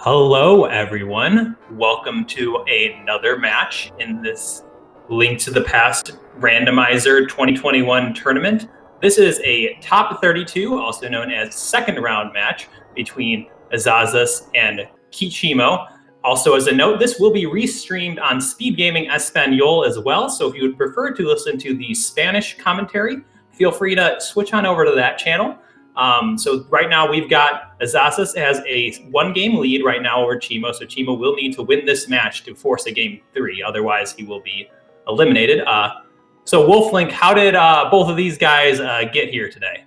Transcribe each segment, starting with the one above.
Hello, everyone. Welcome to another match in this Link to the Past Randomizer 2021 tournament. This is a top 32, also known as second round match between Asazas and Cheamo. Also, as a note, this will be restreamed on SpeedGaming Espanol as well. So if you would prefer to listen to the Spanish commentary, feel free to switch on over to that channel. So right now we've got Asazas has a 1-game lead right now over Cheamo. So Cheamo will need to win this match to force a game 3. Otherwise, he will be eliminated. So Wolflink, how did both of these guys get here today?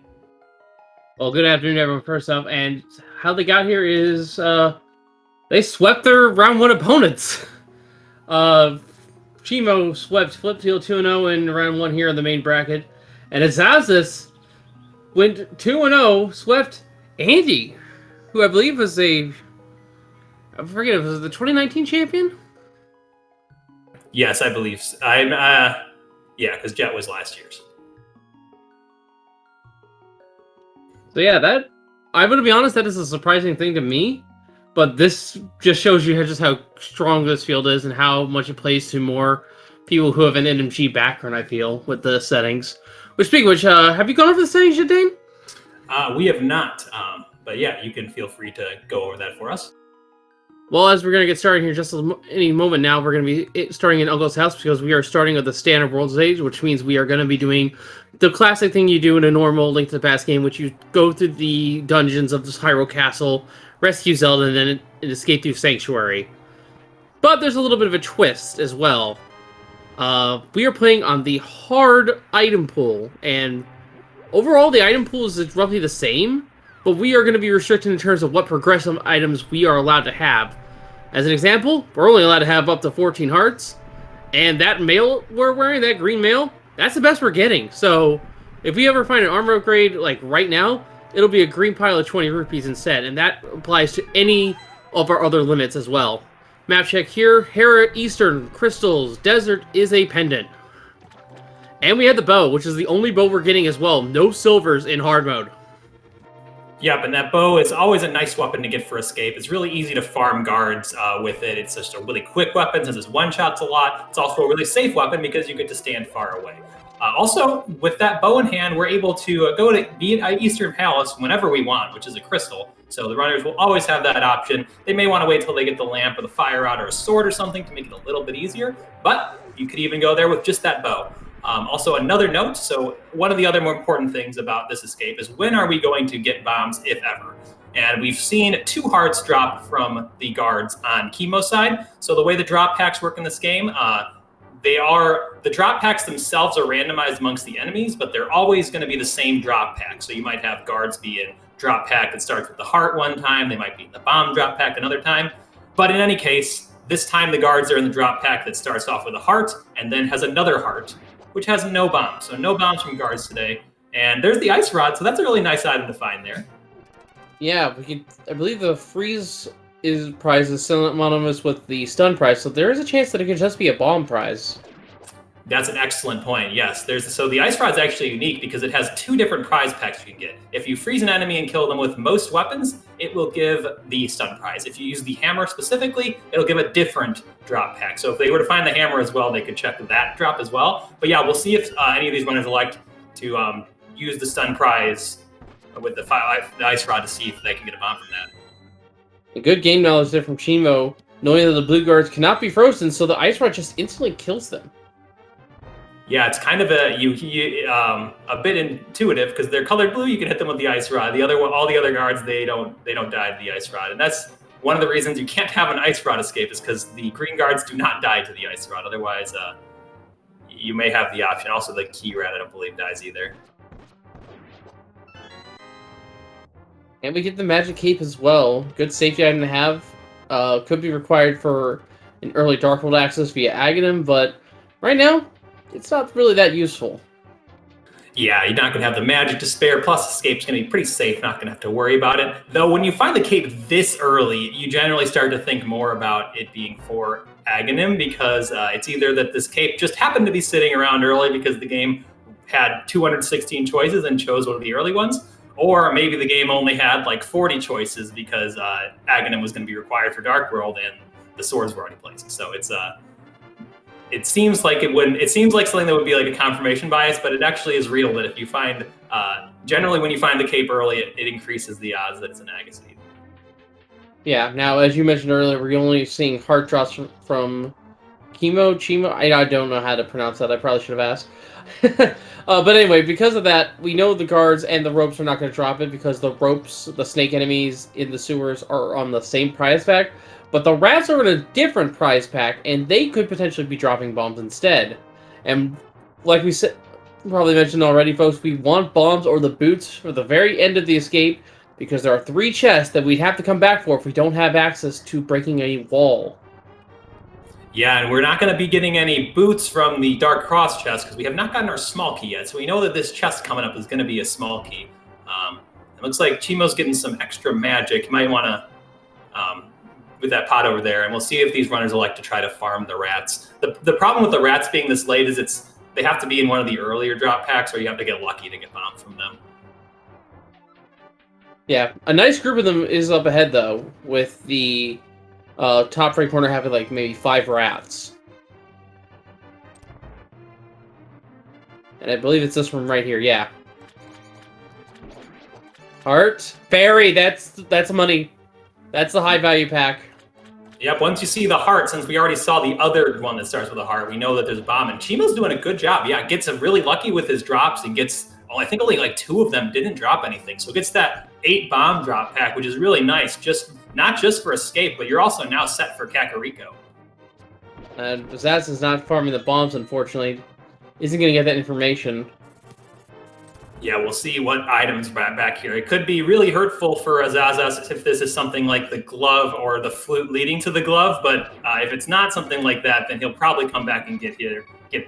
Well, good afternoon, everyone, first off. And how they got here is they swept their round 1 opponents. Cheamo swept Flipfield 2-0 in round 1 here in the main bracket. And Asazas went 2-0, swept Andy, who I believe was I forget if it was the 2019 champion? Yes, I believe so. Yeah, because Jet was last year's. So yeah, I'm going to be honest, that is a surprising thing to me, but this just shows you just how strong this field is and how much it plays to more people who have an NMG background, I feel, with the settings. Which, speaking of which, have you gone over the settings yet, Dane? We have not, but yeah, you can feel free to go over that for us. Well, as we're going to get started here just any moment now, we're going to be starting in Uncle's house because we are starting with the standard world stage, which means we are going to be doing the classic thing you do in a normal Link to the Past game, which you go through the dungeons of this Hyrule Castle, rescue Zelda, and then escape through Sanctuary. But there's a little bit of a twist as well. We are playing on the hard item pool, and overall the item pool is roughly the same, but we are going to be restricted in terms of what progressive items we are allowed to have. As an example, we're only allowed to have up to 14 hearts, and that mail we're wearing, that green mail, that's the best we're getting. So if we ever find an armor upgrade like right now, it'll be a green pile of 20 rupees instead, and that applies to any of our other limits as well. Map check here, Hera, Eastern, Crystals, Desert is a pendant. And we had the bow, which is the only bow we're getting as well. No silvers in hard mode. Yep, and that bow is always a nice weapon to get for escape. It's really easy to farm guards with it. It's just a really quick weapon since it's one-shots a lot. It's also a really safe weapon because you get to stand far away. Also, with that bow in hand, we're able to go to the Eastern Palace whenever we want, which is a crystal. So the runners will always have that option. They may want to wait till they get the lamp or the fire out or a sword or something to make it a little bit easier, but you could even go there with just that bow. Also, another note, so one of the other more important things about this escape is when are we going to get bombs, if ever? And we've seen 2 hearts drop from the guards on Cheamo's side. So the way the drop packs work in this game, the drop packs themselves are randomized amongst the enemies, but they're always going to be the same drop pack. So you might have guards be in drop pack that starts with the heart one time, they might be in the bomb drop pack another time. But in any case, this time the guards are in the drop pack that starts off with a heart and then has another heart, which has no bombs. So no bombs from guards today. And there's the ice rod, so that's a really nice item to find there. Yeah, I believe the freeze prize is synonymous with the stun prize, so there is a chance that it could just be a bomb prize. That's an excellent point, yes. So the ice rod's actually unique because it has 2 different prize packs you can get. If you freeze an enemy and kill them with most weapons, it will give the stun prize. If you use the hammer specifically, it'll give a different drop pack. So if they were to find the hammer as well, they could check that drop as well. But yeah, we'll see if any of these runners elect to use the stun prize with the ice rod to see if they can get a bomb from that. A good game knowledge there from Cheamo, knowing that the blue guards cannot be frozen, so the ice rod just instantly kills them. Yeah, it's kind of a bit intuitive because they're colored blue. You can hit them with the ice rod. All the other guards, they don't die to the ice rod, and that's one of the reasons you can't have an ice rod escape is because the green guards do not die to the ice rod. Otherwise, you may have the option. Also, the key rat I don't believe dies either. And we get the magic cape as well. Good safety item to have. Could be required for an early Dark World access via Agahnim, but right now, it's not really that useful. Yeah, you're not going to have the magic to spare, plus escape's going to be pretty safe, not going to have to worry about it. Though when you find the cape this early, you generally start to think more about it being for Agahnim because it's either that this cape just happened to be sitting around early because the game had 216 choices and chose one of the early ones, Or maybe the game only had like 40 choices because Agahnim was going to be required for Dark World and the swords were already placed. So it seems like it seems like something that would be like a confirmation bias, but it actually is real that if you find generally when you find the cape early, it increases the odds that it's an Agassiz. Yeah. Now, as you mentioned earlier, we're only seeing heart drops from cheamo. I don't know how to pronounce that. I probably should have asked. But anyway, because of that, we know the guards and the ropes are not going to drop it because the ropes, the snake enemies in the sewers, are on the same prize pack. But the rats are in a different prize pack, and they could potentially be dropping bombs instead. And like we said, probably mentioned already, folks, we want bombs or the boots for the very end of the escape because there are 3 chests that we'd have to come back for if we don't have access to breaking a wall. Yeah, and we're not going to be getting any boots from the Dark Cross chest because we have not gotten our small key yet. So we know that this chest coming up is going to be a small key. It looks like Cheamo's getting some extra magic. You might want to, with that pot over there, and we'll see if these runners will like to try to farm the rats. The problem with the rats being this late is they have to be in one of the earlier drop packs, or you have to get lucky to get bombed from them. Yeah, a nice group of them is up ahead, though, with the top right corner having like maybe 5 rats. And I believe it's this one right here, yeah. Heart. Fairy, that's money. That's the high value pack. Yep, once you see the heart, since we already saw the other one that starts with a heart, we know that there's a bomb. And Cheamo's doing a good job. Yeah, gets really lucky with his drops. He gets, I think only like 2 of them didn't drop anything. So it gets that 8 bomb drop pack, which is really nice. Not just for escape, but you're also now set for Kakariko. And Zaz is not farming the bombs, unfortunately. Isn't going to get that information. Yeah, we'll see what items back here. It could be really hurtful for Asazas if this is something like the glove or the flute leading to the glove, but if it's not something like that, then he'll probably come back and get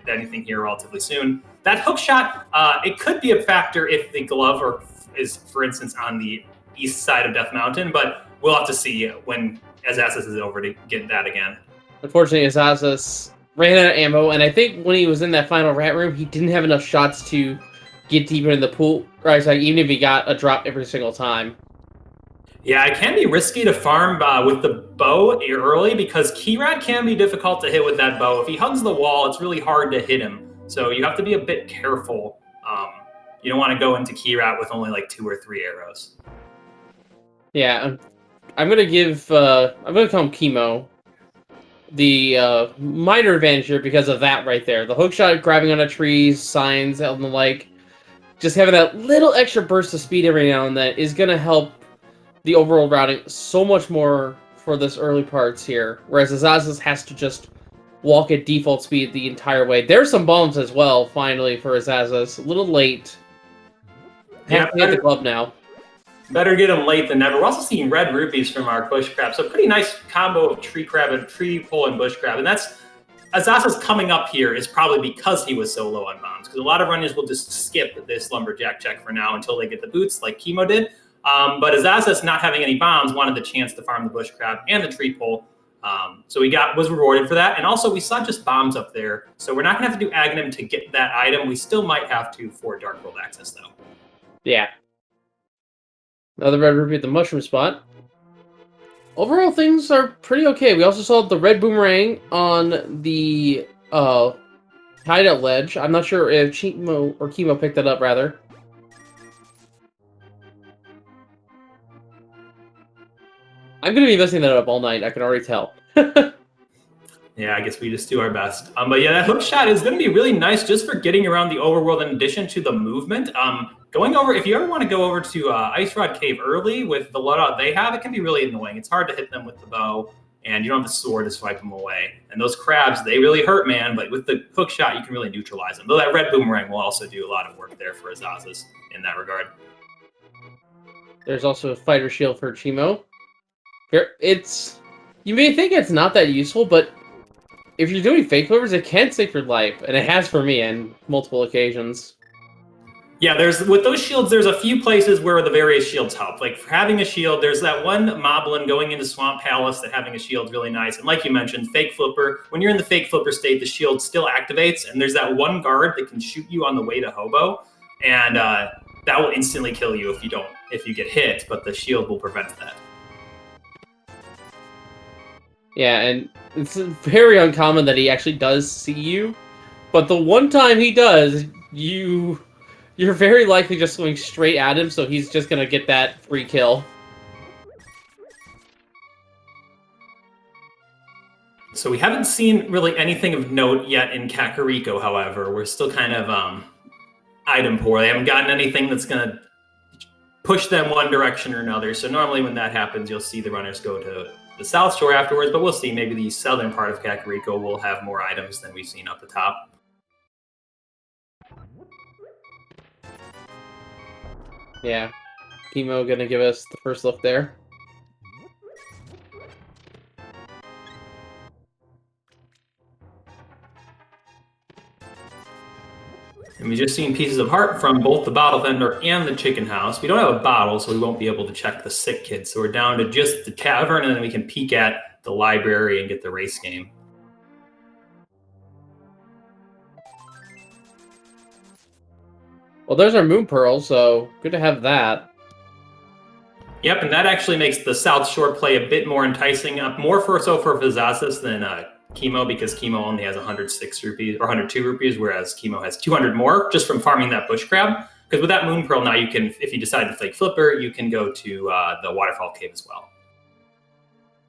anything here relatively soon. That hook shot, it could be a factor if the glove is, for instance, on the east side of Death Mountain, but we'll have to see when Asazas is over to get that again. Unfortunately, Asazas ran out of ammo, and I think when he was in that final rat room, he didn't have enough shots to get deeper in the pool, right? So even if he got a drop every single time. Yeah, it can be risky to farm with the bow early because Keyrat can be difficult to hit with that bow. If he hugs the wall, it's really hard to hit him. So you have to be a bit careful. You don't want to go into Keyrat with only like 2 or 3 arrows. Yeah, I'm gonna call him Chemo the minor advantage here because of that right there. The hookshot, grabbing onto trees, signs, and the like. Just having that little extra burst of speed every now and then is going to help the overall routing so much more for this early parts here. Whereas Asazas has to just walk at default speed the entire way. There's some bombs as well, finally, for Asazas. A little late. Have to hit the glove now. Better get them late than never. We're also seeing red rupees from our bush crab. So pretty nice combo of tree crab and tree pole and bush crab. And that's Asazas coming up here is probably because he was so low on bombs. Because a lot of runners will just skip this lumberjack check for now until they get the boots like Chemo did. But Asazas not having any bombs wanted the chance to farm the bush crab and the tree pole. So he was rewarded for that. And also we saw just bombs up there. So we're not going to have to do Agahnim to get that item. We still might have to for Dark World access though. Yeah. Another red rupee at the mushroom spot. Overall, things are pretty okay. We also saw the red boomerang on the hideout ledge. I'm not sure if Chemo picked that up, rather. I'm going to be messing that up all night, I can already tell. Yeah, I guess we just do our best. But yeah, that hook shot is going to be really nice just for getting around the overworld in addition to the movement. Going over, if you ever want to go over to Ice Rod Cave early with the loadout they have, it can be really annoying. It's hard to hit them with the bow, and you don't have the sword to swipe them away. And those crabs, they really hurt, man, but with the hook shot, you can really neutralize them. Though that red boomerang will also do a lot of work there for Asazas in that regard. There's also a fighter shield for Chemo. Here, you may think it's not that useful, but if you're doing fake flippers, it can save your life, and it has for me on multiple occasions. Yeah, with those shields, there's a few places where the various shields help. Like for having a shield, there's that one moblin going into Swamp Palace that having a shield is really nice. And like you mentioned, fake flipper, when you're in the fake flipper state, the shield still activates. And there's that one guard that can shoot you on the way to Hobo. And that will instantly kill you if you get hit, but the shield will prevent that. Yeah, and it's very uncommon that he actually does see you, but the one time he does, you're very likely just going straight at him, so he's just gonna get that free kill. So we haven't seen really anything of note yet in Kakariko, however. We're still kind of item poor. They haven't gotten anything that's going to push them one direction or another. So normally when that happens, you'll see the runners go to the South Shore afterwards, but we'll see. Maybe the southern part of Kakariko will have more items than we've seen up the top. Yeah. Cheamo gonna give us the first look there. And we've just seen pieces of heart from both the bottle vendor and the chicken house. We don't have a bottle, so we won't be able to check the sick kids. So we're down to just the tavern, and then we can peek at the library and get the race game. Well, there's our moon pearl, so good to have that. Yep, and that actually makes the South Shore play a bit more enticing, more for asazas than Cheamo, because Cheamo only has 106 rupees or 102 rupees, whereas Cheamo has 200 more just from farming that bush crab. Because with that moon pearl, now you can, if you decide to fake flipper, you can go to the waterfall cave as well.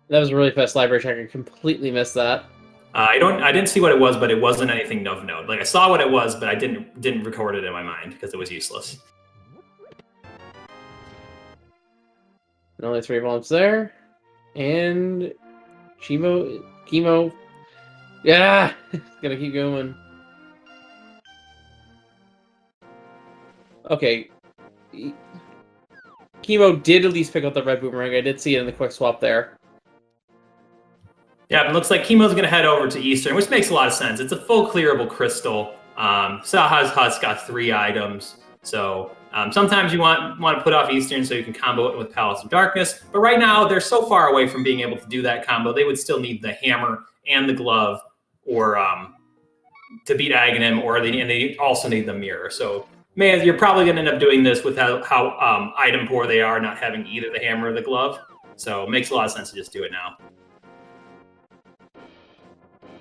That was a really fast library check. I completely missed that. I didn't see what it was, but it wasn't anything of note. Like I saw what it was, but I didn't record it in my mind because it was useless. And only 3 bombs there, and Cheamo. Yeah, gonna keep going. Okay, Cheamo did at least pick up the red boomerang. I did see it in the quick swap there. Yeah, it looks like Cheamo's going to head over to Eastern, which makes a lot of sense. It's a full clearable crystal. Saha's Hut's got 3 items, so sometimes you want to put off Eastern so you can combo it with Palace of Darkness. But right now, they're so far away from being able to do that combo, they would still need the hammer and the glove, or to beat Agahnim, and they also need the mirror. So you're probably going to end up doing this with how item poor they are, not having either the hammer or the glove. So it makes a lot of sense to just do it now.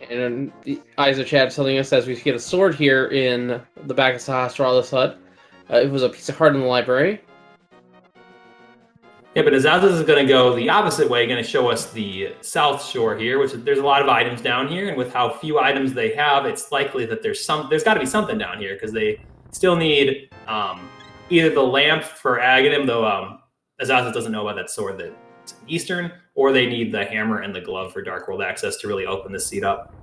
And the eyes of Chad telling us as we get a sword here in the back of Sahasrara's hut. It was a piece of heart in the library. Yeah, but Azazas is going to go the opposite way, going to show us the South Shore here, which there's a lot of items down here, and with how few items they have, it's likely that there's got to be something down here, because they still need either the lamp for Agahnim, though Azazas doesn't know about that sword that's Eastern, or they need the hammer and the glove for Dark World access to really open this seat up.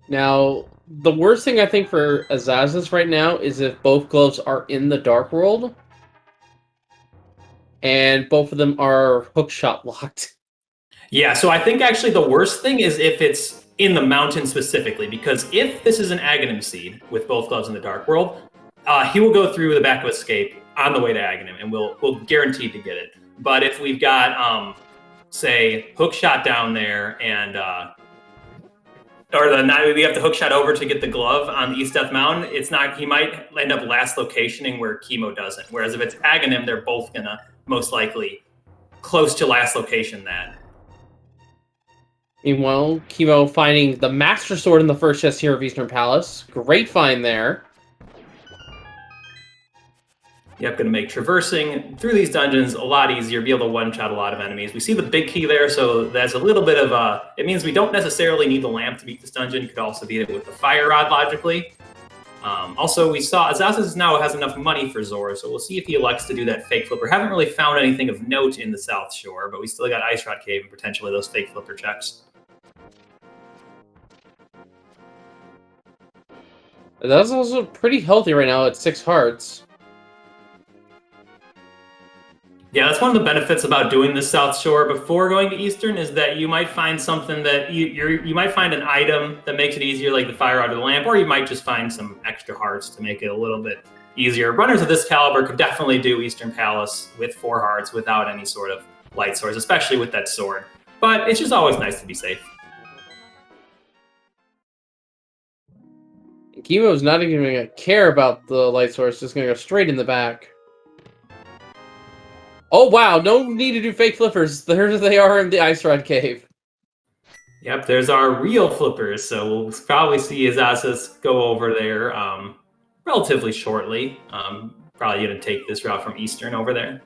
Now, the worst thing I think for Azazas right now is if both gloves are in the Dark World, and both of them are hookshot locked. Yeah, so I think actually the worst thing is if it's in the mountain specifically, because if this is an Agahnim seed with both gloves in the Dark World, he will go through the back of Escape on the way to Agahnim, and we'll guaranteed to get it. But if we've got, say, hookshot down there, and we have to hookshot over to get the glove on the East Death Mountain, he might end up last locationing where Cheamo doesn't. Whereas if it's Agahnim, they're both gonna most likely close to last location that. Meanwhile, Cheamo finding the Master Sword in the first chest here of Eastern Palace. Great find there. Yep, going to make traversing through these dungeons a lot easier, be able to one-shot a lot of enemies. We see the big key there, so that's a little bit of it means we don't necessarily need the lamp to beat this dungeon. You could also beat it with the fire rod, logically. Also, we saw Azazas now has enough money for Zora, so we'll see if he elects to do that fake flipper. Haven't really found anything of note in the South Shore, but we still got Ice Rod Cave and potentially those fake flipper checks. That's also pretty healthy right now at 6 hearts. Yeah, that's one of the benefits about doing the South Shore before going to Eastern, is that you might find something that you might find an item that makes it easier, like the fire rod or the lamp, or you might just find some extra hearts to make it a little bit easier. Runners of this caliber could definitely do Eastern Palace with 4 hearts without any sort of light source, especially with that sword. But it's just always nice to be safe. Cheamo's not even going to care about the light source, just going to go straight in the back. Oh, wow, no need to do fake flippers. There they are in the Ice Rod Cave. Yep, there's our real flippers, so we'll probably see asazas go over there relatively shortly. Probably going to take this route from Eastern over there.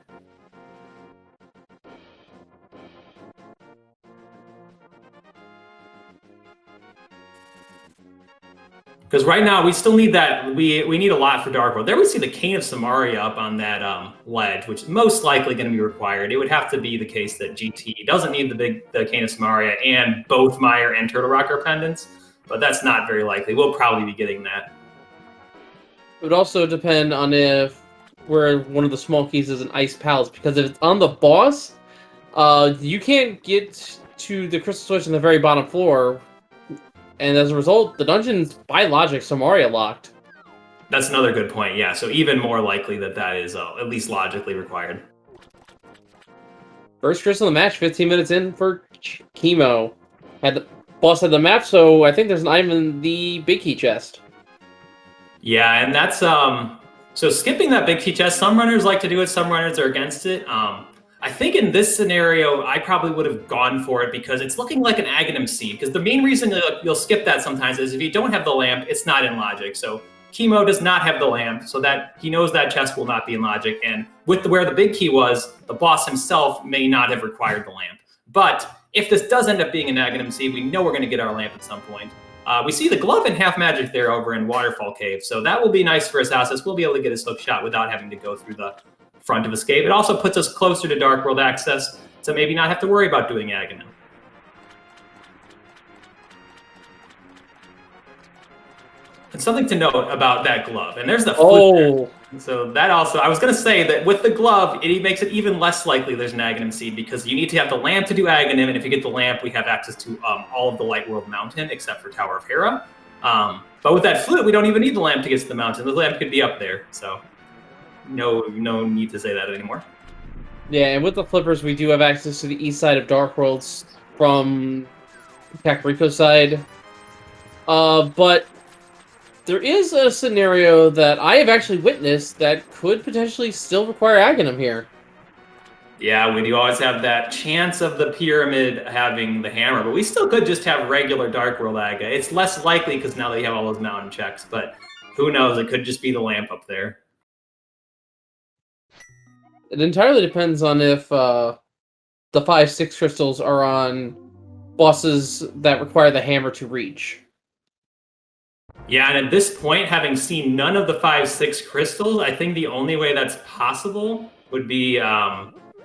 Because right now we still need that. We need a lot for Dark World. There we see the Cane of Samaria up on that ledge, which is most likely going to be required. It would have to be the case that GT doesn't need the Cane of Samaria and both Mire and Turtle Rock are pendants, but that's not very likely. We'll probably be getting that. It would also depend on if where one of the small keys is an Ice Palace, because if it's on the boss, you can't get to the Crystal Switch on the very bottom floor. And as a result, the dungeon's, by logic, Samaria locked. That's another good point, yeah. So even more likely that is at least logically required. First crystal in the match, 15 minutes in for Cheamo. The boss had the map, so I think there's an item in the big key chest. Yeah, and that's... So skipping that big key chest, some runners like to do it, some runners are against it. I think in this scenario, I probably would have gone for it because it's looking like an Agahnim seed. Because the main reason you'll skip that sometimes is if you don't have the lamp, it's not in logic. So Cheamo does not have the lamp, so that he knows that chest will not be in logic. And with where the big key was, the boss himself may not have required the lamp. But if this does end up being an Agahnim seed, we know we're going to get our lamp at some point. We see the glove and half magic there over in Waterfall Cave, so that will be nice for asazas. We'll be able to get his hook shot without having to go through the front of escape. It also puts us closer to Dark World access, so maybe not have to worry about doing Agahnim. And something to note about that glove, and there's the flip there. So that also, I was going to say that with the glove, it makes it even less likely there's an Agahnim seed because you need to have the lamp to do Agahnim, and if you get the lamp, we have access to all of the Light World Mountain except for Tower of Hera. But with that flute, we don't even need the lamp to get to the mountain. The lamp could be up there, so no need to say that anymore. Yeah, and with the flippers, we do have access to the east side of Dark Worlds from Kakariko's side. But there is a scenario that I have actually witnessed that could potentially still require Agahnim here. Yeah, we do always have that chance of the pyramid having the hammer, but we still could just have regular Dark World Aga. It's less likely because now they have all those mountain checks, but who knows? It could just be the lamp up there. It entirely depends on if the 5-6 crystals are on bosses that require the hammer to reach. Yeah, and at this point, having seen none of the 5-6 crystals, I think the only way that's possible would be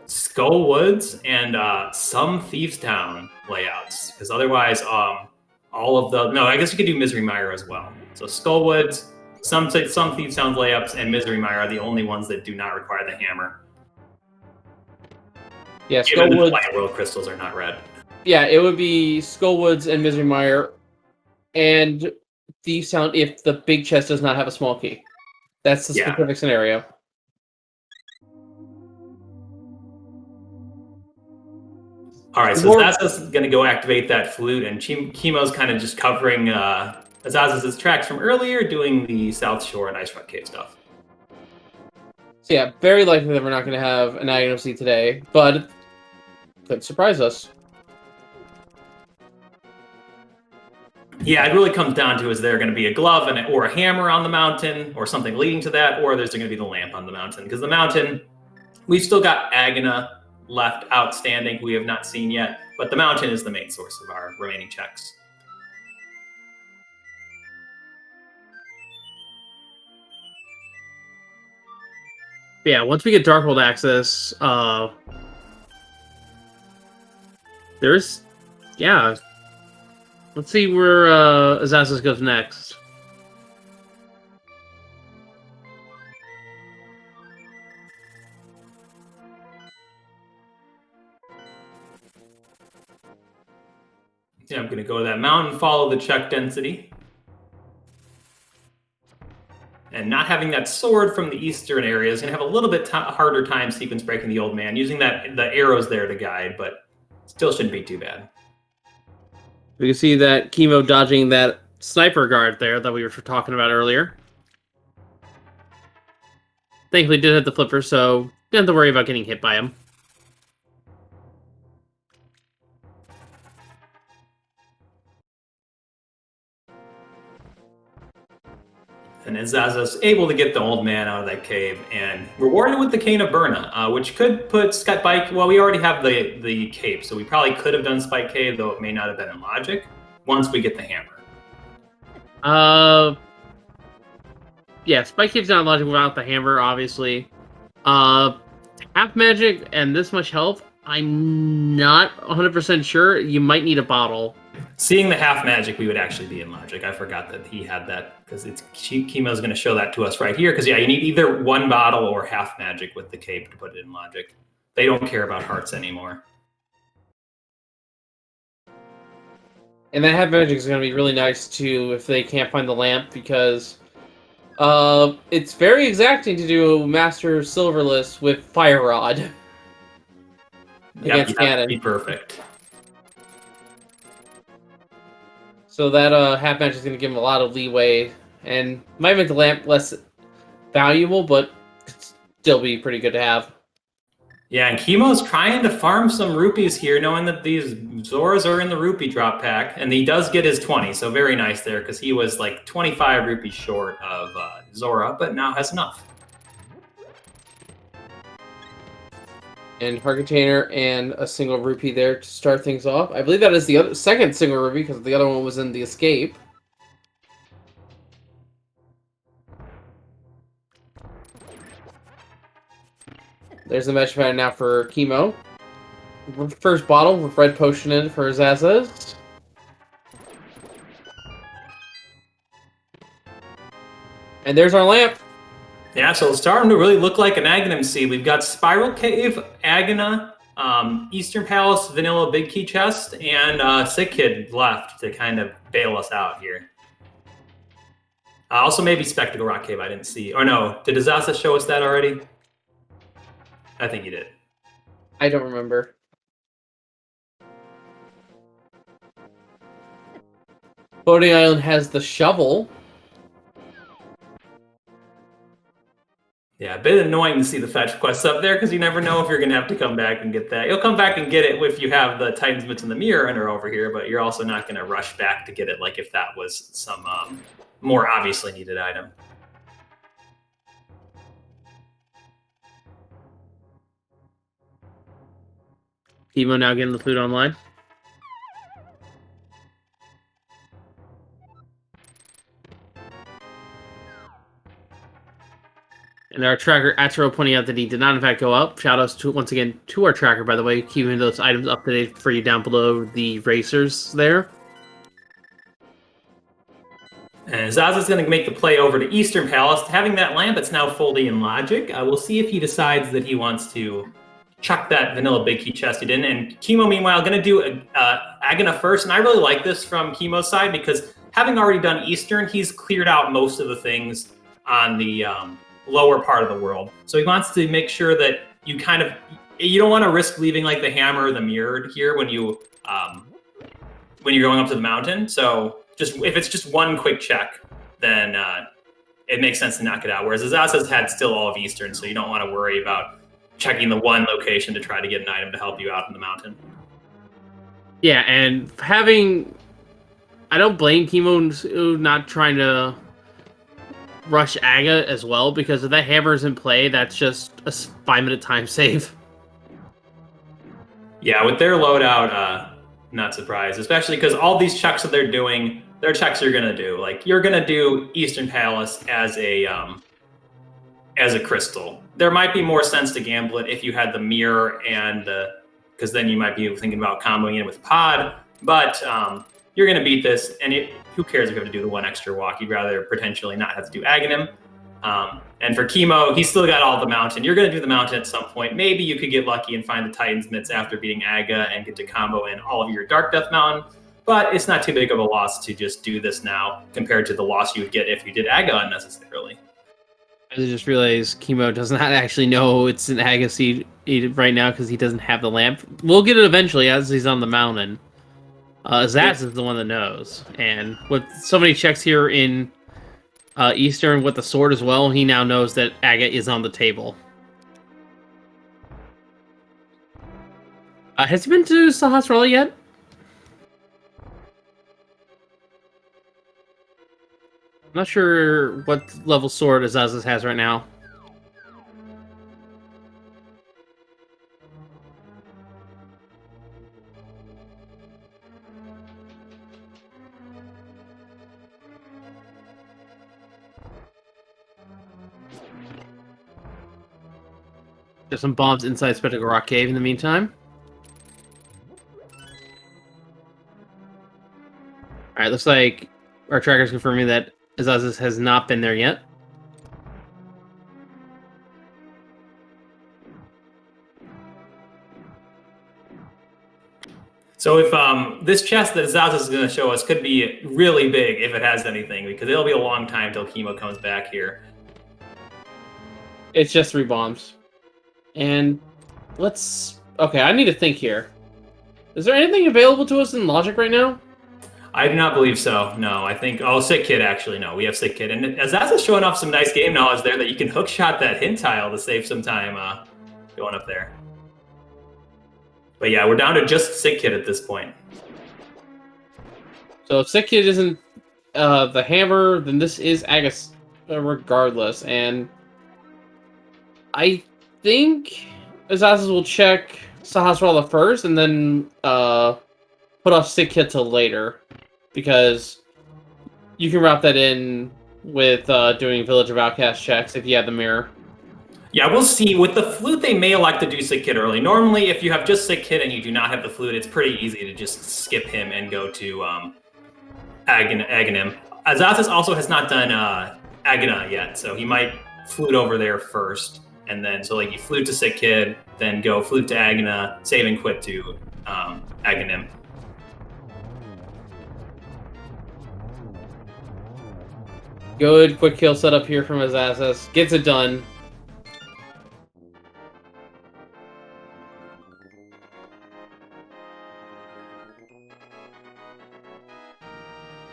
Skull Woods and some Thieves Town layouts, because otherwise, all of the... No, I guess you could do Misery Mire as well. So Skull Woods, some Thieves Town layouts, and Misery Mire are the only ones that do not require the hammer. Yeah, Skull Woods... Light World crystals are not red. Yeah, it would be Skull Woods and Misery Mire, and Thieves Town if the big chest does not have a small key. That's the specific scenario. All right, so Azaza's going to go activate that flute, and Cheamo's kind of just covering Azaza's tracks from earlier, doing the South Shore and Ice Rock Cave stuff. So yeah, very likely that we're not going to have an Agahnim seed today, but could surprise us. Yeah, it really comes down to is there going to be a glove or a hammer on the mountain, or something leading to that, or there's going to be the lamp on the mountain. Because the mountain, we've still got Agahnim left outstanding, who we have not seen yet, but the mountain is the main source of our remaining checks. Yeah, once we get Dark World access, there's... Yeah. Let's see where Asazas goes next. Yeah, I'm going to go to that mountain, follow the check density. And not having that sword from the eastern area is going to have a little bit harder time sequence breaking the old man, using the arrows there to guide, but still shouldn't be too bad. We can see that Cheamo dodging that sniper guard there that we were talking about earlier. Thankfully, did have the flipper, so didn't have to worry about getting hit by him. And Azaza's able to get the old man out of that cave and rewarded with the Cane of Burna, which could put Spike. Well, we already have the cape, so we probably could have done Spike Cave, though it may not have been in logic. Once we get the hammer. Yeah, Spike Cave's not logic without the hammer, obviously. Half magic and this much health, I'm not 100% sure. You might need a bottle. Seeing the half magic, we would actually be in logic. I forgot that he had that because Chemo's going to show that to us right here. Because yeah, you need either one bottle or half magic with the cape to put it in logic. They don't care about hearts anymore. And that half magic is going to be really nice too if they can't find the lamp, because it's very exacting to do Master Silverless with Fire Rod against Ganon. Be perfect. So that half magic is going to give him a lot of leeway, and might make the lamp less valuable, but still be pretty good to have. Yeah, and Chemo's trying to farm some rupees here, knowing that these Zoras are in the rupee drop pack, and he does get his 20, so very nice there, because he was like 25 rupees short of Zora, but now has enough. And heart container and a single rupee there to start things off. I believe that is the second single rupee, because the other one was in the escape. There's the magic pattern now for Chemo. First bottle with red potion in it for his asazas. And there's our lamp. Yeah, so it's starting to really look like an Agahnim seed. We've got Spiral Cave, Agahna, Eastern Palace, Vanilla Big Key Chest, and Sick Kid left to kind of bail us out here. Also maybe Spectacle Rock Cave I didn't see. Or no, did Azaza show us that already? I think he did. I don't remember. Boating Island has the shovel. Yeah, a bit annoying to see the fetch quests up there because you never know if you're going to have to come back and get that. You'll come back and get it if you have the Titan's Mitts and the Mirror and are over here, but you're also not going to rush back to get it like if that was some more obviously needed item. Chemo now getting the flute online. And our tracker, Atro, pointing out that he did not in fact go up. Shout outs to, once again, to our tracker, by the way, keeping those items up to date for you down below the racers there. And Zaza's going to make the play over to Eastern Palace. Having that lamp, it's now fully in logic. We'll see if he decides that he wants to chuck that Vanilla Big Key chest he didn't. And Chemo, meanwhile, going to do Agahna first. And I really like this from Chemo's side because having already done Eastern, he's cleared out most of the things on the lower part of the world. So he wants to make sure that you you don't want to risk leaving like the hammer or the mirror here when you're going up to the mountain. So just if it's just one quick check, then it makes sense to knock it out. Whereas Azaza's had still all of Eastern, so you don't want to worry about checking the one location to try to get an item to help you out in the mountain. Yeah, and I don't blame Chemo not trying to rush Aga as well, because if that hammer's in play, that's just a 5-minute time save. Yeah, with their loadout, not surprised, especially because all these checks that they're doing, they're checks you're gonna do. Like you're gonna do Eastern Palace as a crystal. There might be more sense to gamble it if you had the mirror and because then you might be thinking about comboing in with pod. But you're gonna beat this, and who cares if you have to do the one extra walk? You'd rather potentially not have to do Agahnim. And for Chemo, he's still got all the mountain. You're going to do the mountain at some point. Maybe you could get lucky and find the Titan's Mitts after beating Aga and get to combo in all of your Dark Death Mountain. But it's not too big of a loss to just do this now compared to the loss you would get if you did Aga unnecessarily. I just realized Chemo does not actually know it's an Aga seed right now because he doesn't have the lamp. We'll get it eventually as he's on the mountain. Zaz is the one that knows, and with so many checks here in Eastern with the sword as well, he now knows that Aga is on the table. Has he been to Sahasrara yet? I'm not sure what level sword Azazas has right now. There's some bombs inside Spectacle Rock Cave in the meantime. Alright, looks like our tracker's confirming that Azazas has not been there yet. So if this chest that Azazas is going to show us could be really big if it has anything, because it'll be a long time till Chemo comes back here. It's just 3 bombs. And let's... Okay, I need to think here. Is there anything available to us in Logic right now? I do not believe so. No, I think... Oh, Sick Kid, actually. No, we have Sick Kid. And Azazas showing off some nice game knowledge there that you can hookshot that hint tile to save some time going up there. But yeah, we're down to just Sick Kid at this point. So if Sick Kid isn't the hammer, then this is Agus regardless. And I think Azazas will check Sahasrara first and then put off Sick Kid till later. Because you can wrap that in with doing Village of Outcast checks if you have the mirror. Yeah, we'll see. With the flute, they may elect to do Sick Kid early. Normally, if you have just Sick Kid and you do not have the flute, it's pretty easy to just skip him and go to Agahnim. Azazas also has not done Agahnim yet, so he might flute over there first. And then, so like you flute to Sick Kid, then go flute to Agahnim, save and quit to Agahnim. Good quick kill setup here from Azazas. Gets it done.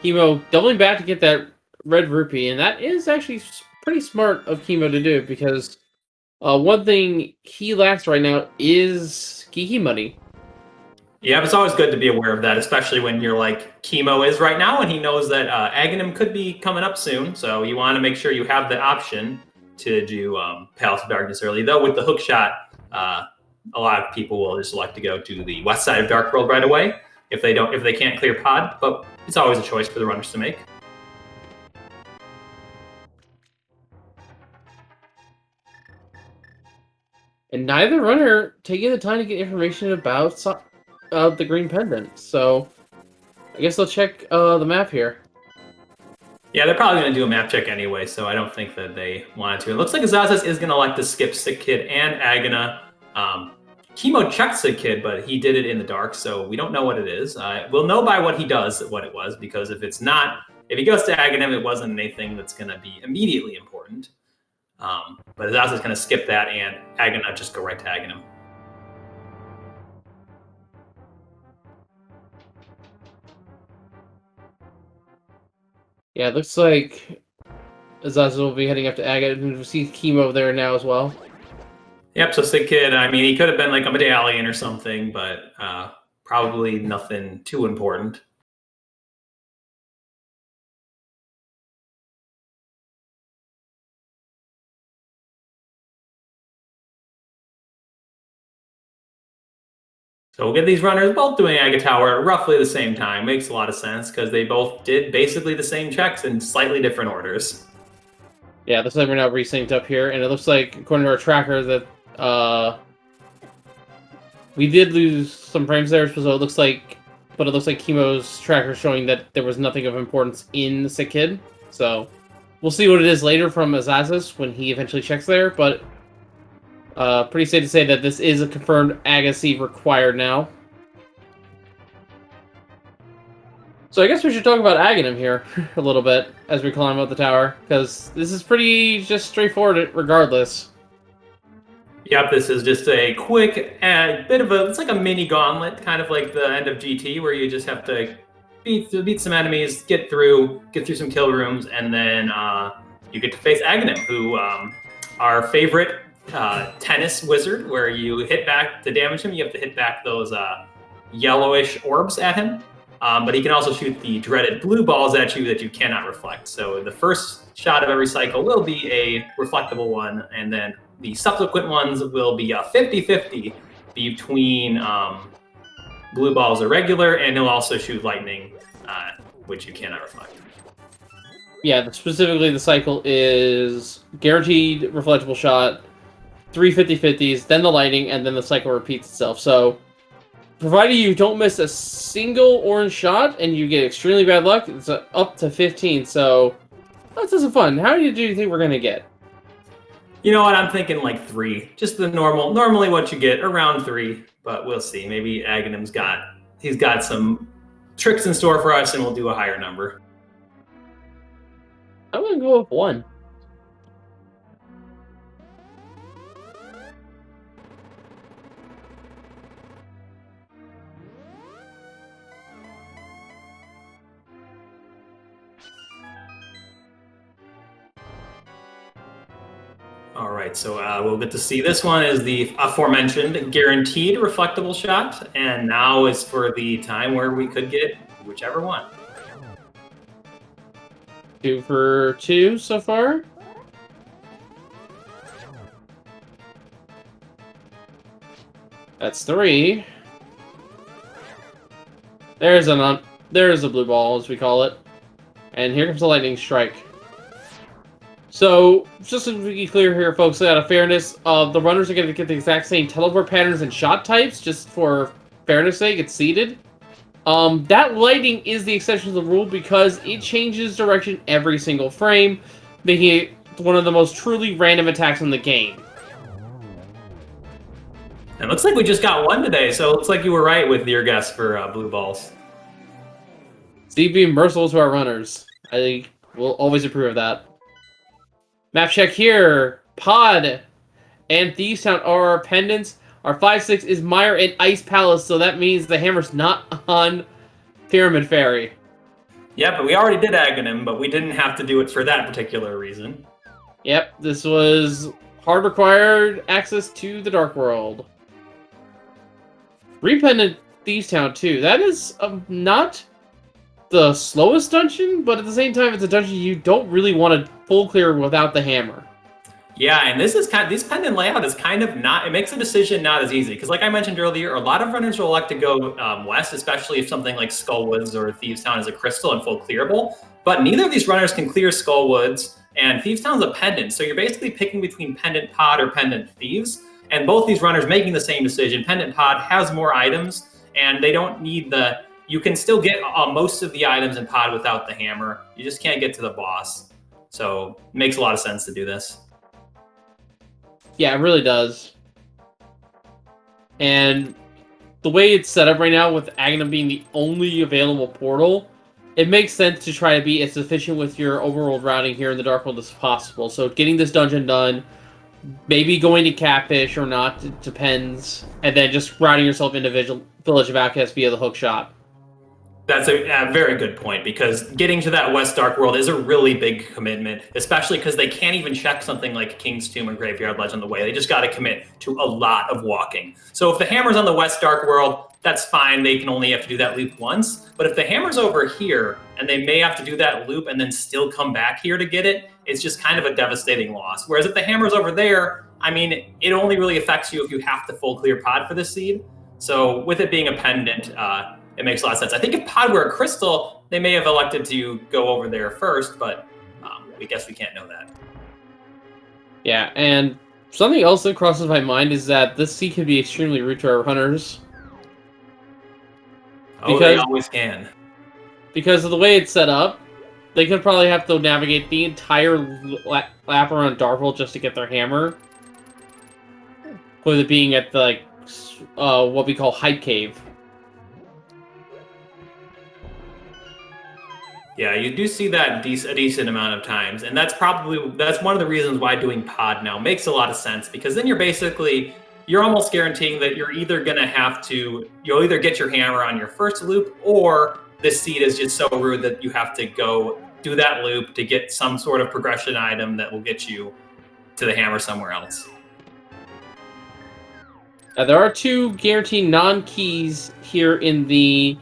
Chemo doubling back to get that red rupee, and that is actually pretty smart of Chemo to do, because one thing he lacks right now is Geeky money. Yeah, it's always good to be aware of that, especially when you're like Chemo is right now, and he knows that Agahnim could be coming up soon, so you want to make sure you have the option to do Palace of Darkness early. Though with the hook shot, a lot of people will just like to go to the west side of Dark World right away if they can't clear pod, but it's always a choice for the runners to make. And neither runner taking the time to get information about the green pendant, so I guess they'll check the map here. Yeah, they're probably going to do a map check anyway, so I don't think that they wanted to. It looks like Azazas is going to like to skip Sick Kid and Agahnim. Chemo checked Sick Kid, but he did it in the dark, so we don't know what it is. We'll know by what he does what it was, because if he goes to Agahnim, it wasn't anything that's going to be immediately important. But Azazas is going to skip that, and Agahnim just go right to Agahnim. Yeah, it looks like Azazas will be heading up to Agahnim, and we see Chemo there now as well. Yep, so Sick Kid, I mean, he could have been like a medallion or something, but probably nothing too important. So we'll get these runners both doing Aga Tower at roughly the same time. Makes a lot of sense, because they both did basically the same checks in slightly different orders. Yeah, looks like we're now resynced up here, and it looks like, according to our tracker, that we did lose some frames there, so it looks like Chemo's tracker showing that there was nothing of importance in the Sick Kid. So we'll see what it is later from Azazas when he eventually checks there, but pretty safe to say that this is a confirmed Agassi required now. So I guess we should talk about Agahnim here a little bit as we climb up the tower, because this is pretty just straightforward regardless. Yep, this is just a quick bit of it's like a mini gauntlet, kind of like the end of GT, where you just have to beat some enemies, get through some kill rooms, and then you get to face Agahnim, who our favorite tennis wizard, where you hit back to damage him. You have to hit back those yellowish orbs at him, but he can also shoot the dreaded blue balls at you that you cannot reflect. So the first shot of every cycle will be a reflectable one, and then the subsequent ones will be a 50-50 between blue balls are regular, and he'll also shoot lightning, which you cannot reflect. Yeah, specifically the cycle is guaranteed reflectable shot, 3 50-50s, then the lightning, and then the cycle repeats itself. So, provided you don't miss a single orange shot and you get extremely bad luck, it's up to 15. So, that's just fun. How do you think we're going to get? You know what? I'm thinking like 3. Just the normally what you get, around 3. But we'll see. Maybe Aghanim's got some tricks in store for us, and we'll do a higher number. I'm going to go with 1. All right, so we'll get to see this one is the aforementioned guaranteed reflectable shot, and now is for the time where we could get whichever one. 2 for 2 so far. That's 3. There's a blue ball, as we call it. And here comes the lightning strike. So, just to be clear here, folks, out of fairness, the runners are going to get the exact same teleport patterns and shot types, just for fairness sake, it's seeded. That lightning is the exception to the rule because it changes direction every single frame, making it one of the most truly random attacks in the game. It looks like we just got 1 today, so it looks like you were right with your guess for blue balls. Steve being merciful to our runners. I will always approve of that. Map check here. Pod and Thieves Town are our pendants. Our 5-6 is Mire and Ice Palace, so that means the hammer's not on Pyramid Fairy. Yeah, but we already did Agahnim, but we didn't have to do it for that particular reason. Yep, this was hard required access to the Dark World. Rependant Thieves Town, too. That is not the slowest dungeon, but at the same time, it's a dungeon you don't really want to full clear without the hammer. Yeah, and this pendant layout is kind of not, it makes a decision not as easy, because like I mentioned earlier, a lot of runners will elect to go west, especially if something like Skullwoods or Thieves Town is a crystal and full clearable, but neither of these runners can clear Skullwoods, and Thieves Town is a pendant, so you're basically picking between Pendant Pod or Pendant Thieves, and both these runners making the same decision. Pendant Pod has more items, and they don't need you can still get most of the items in Pod without the hammer. You just can't get to the boss. So it makes a lot of sense to do this. Yeah, it really does. And the way it's set up right now with Agahnim being the only available portal, it makes sense to try to be as efficient with your overworld routing here in the Dark World as possible. So getting this dungeon done, maybe going to Catfish or not, it depends, and then just routing yourself into Village of Outcasts via the hook shot. That's a very good point, because getting to that West Dark World is a really big commitment, especially because they can't even check something like King's Tomb or Graveyard Ledge on the way. They just got to commit to a lot of walking. So if the hammer's on the West Dark World, that's fine. They can only have to do that loop once. But if the hammer's over here, and they may have to do that loop and then still come back here to get it, it's just kind of a devastating loss. Whereas if the hammer's over there, I mean, it only really affects you if you have to full clear Pod for this seed. So with it being a pendant, it makes a lot of sense. I think if Pod were a crystal, they may have elected to go over there first, but we guess we can't know that. Yeah, and something else that crosses my mind is that this seed can be extremely rude to our hunters. Oh, they always can. Because of the way it's set up, they could probably have to navigate the entire lap around Darkworld just to get their hammer. With it being at the, what we call Hype Cave. Yeah, you do see that a decent amount of times, and that's one of the reasons why doing pod now makes a lot of sense, because then you're almost guaranteeing that you'll either get your hammer on your first loop, or this seed is just so rude that you have to go do that loop to get some sort of progression item that will get you to the hammer somewhere else. There are 2 guaranteed non-keys here in the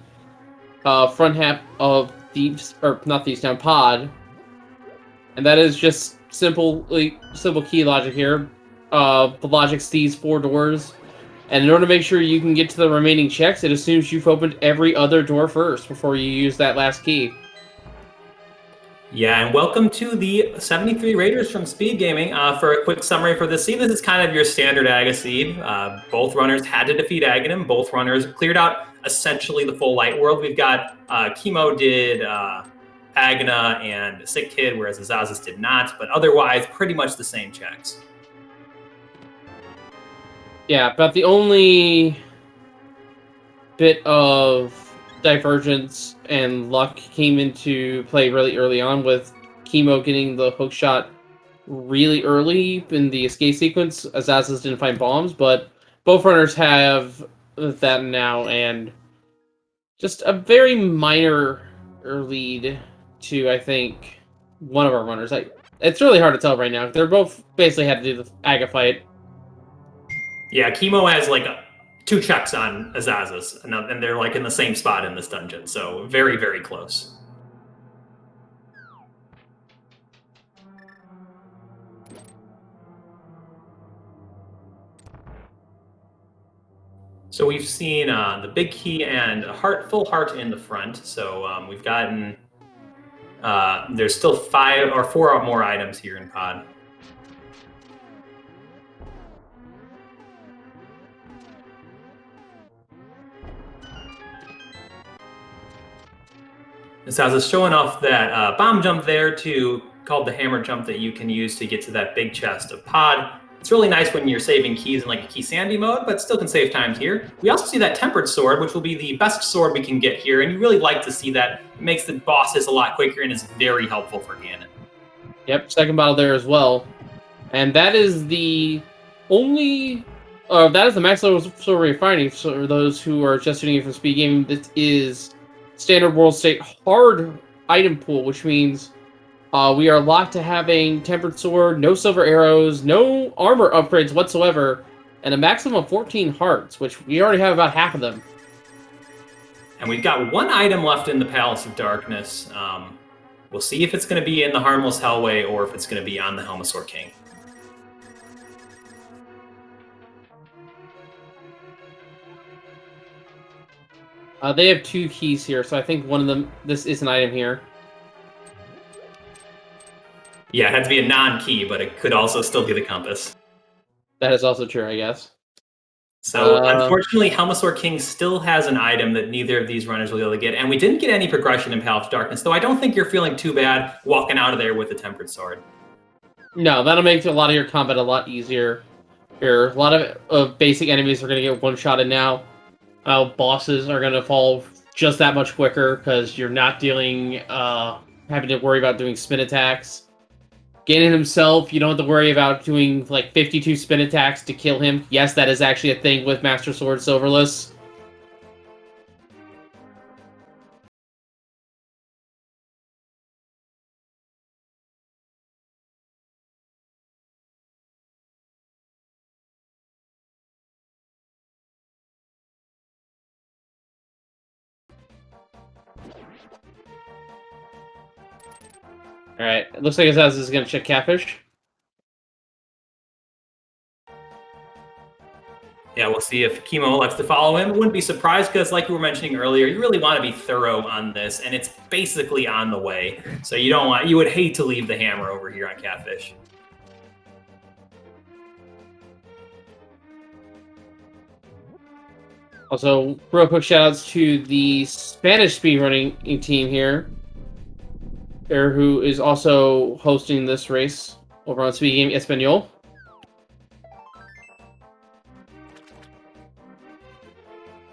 front half of not Thieves Town Pod, and that is just simple key logic here. The logic's these 4 doors, and in order to make sure you can get to the remaining checks, it assumes you've opened every other door first before you use that last key. Yeah, and welcome to the 73 Raiders from SpeedGaming. For a quick summary for this seed, this is kind of your standard Aga seed. Both runners had to defeat Agahnim. Both runners cleared out essentially the full light world. We've got Cheamo did Agna and Sick Kid, whereas Asazas did not, but otherwise pretty much the same checks. Yeah, but the only bit of divergence and luck came into play really early on, with Cheamo getting the hook shot really early in the escape sequence. Asazas didn't find bombs, but both runners have that now, and just a very minor lead to, I think, one of our runners. It's really hard to tell right now. They're both basically had to do the Aga fight. Yeah, Cheamo has like 2 checks on Asazas, and they're like in the same spot in this dungeon, so very, very close. So we've seen the big key and a full heart in the front. So we've gotten there's still 5 or 4 more items here in pod. Asazas showing off that bomb jump there called the hammer jump, that you can use to get to that big chest of pod. It's really nice when you're saving keys in like a key sandy mode, but still can save times here. We also see that tempered sword, which will be the best sword we can get here, and you really like to see that. It makes the bosses a lot quicker and is very helpful for Ganon. Yep, second battle there as well. And that is the only... that is the max level sword we're finding. So for those who are just tuning in from SpeedGaming, this is standard world state hard item pool, which means we are locked to having tempered sword, no silver arrows, no armor upgrades whatsoever, and a maximum of 14 hearts, which we already have about half of them. And we've got 1 item left in the Palace of Darkness. We'll see if it's going to be in the Harmless Hellway or if it's going to be on the Helmasaur King. They have 2 keys here, so I think one of them, this is an item here. Yeah, it had to be a non-key, but it could also still be the compass. That is also true, I guess. So, unfortunately, Helmasaur King still has an item that neither of these runners will be able to get, and we didn't get any progression in Palace of Darkness, though I don't think you're feeling too bad walking out of there with a Tempered Sword. No, that'll make a lot of your combat a lot easier. Here, a lot of basic enemies are going to get one-shotted now. Bosses are going to fall just that much quicker, because you're not having to worry about doing spin attacks. Ganon himself, you don't have to worry about doing like 52 spin attacks to kill him. Yes, that is actually a thing with Master Sword Silverless. Alright, it looks like Asazas is going to check Catfish. Yeah, we'll see if Cheamo likes to follow him. Wouldn't be surprised, because like you were mentioning earlier, you really want to be thorough on this, and it's basically on the way. So you would hate to leave the hammer over here on Catfish. Also, real quick shoutouts to the Spanish speedrunning team here, who is also hosting this race over on SpeedGaming Espanol.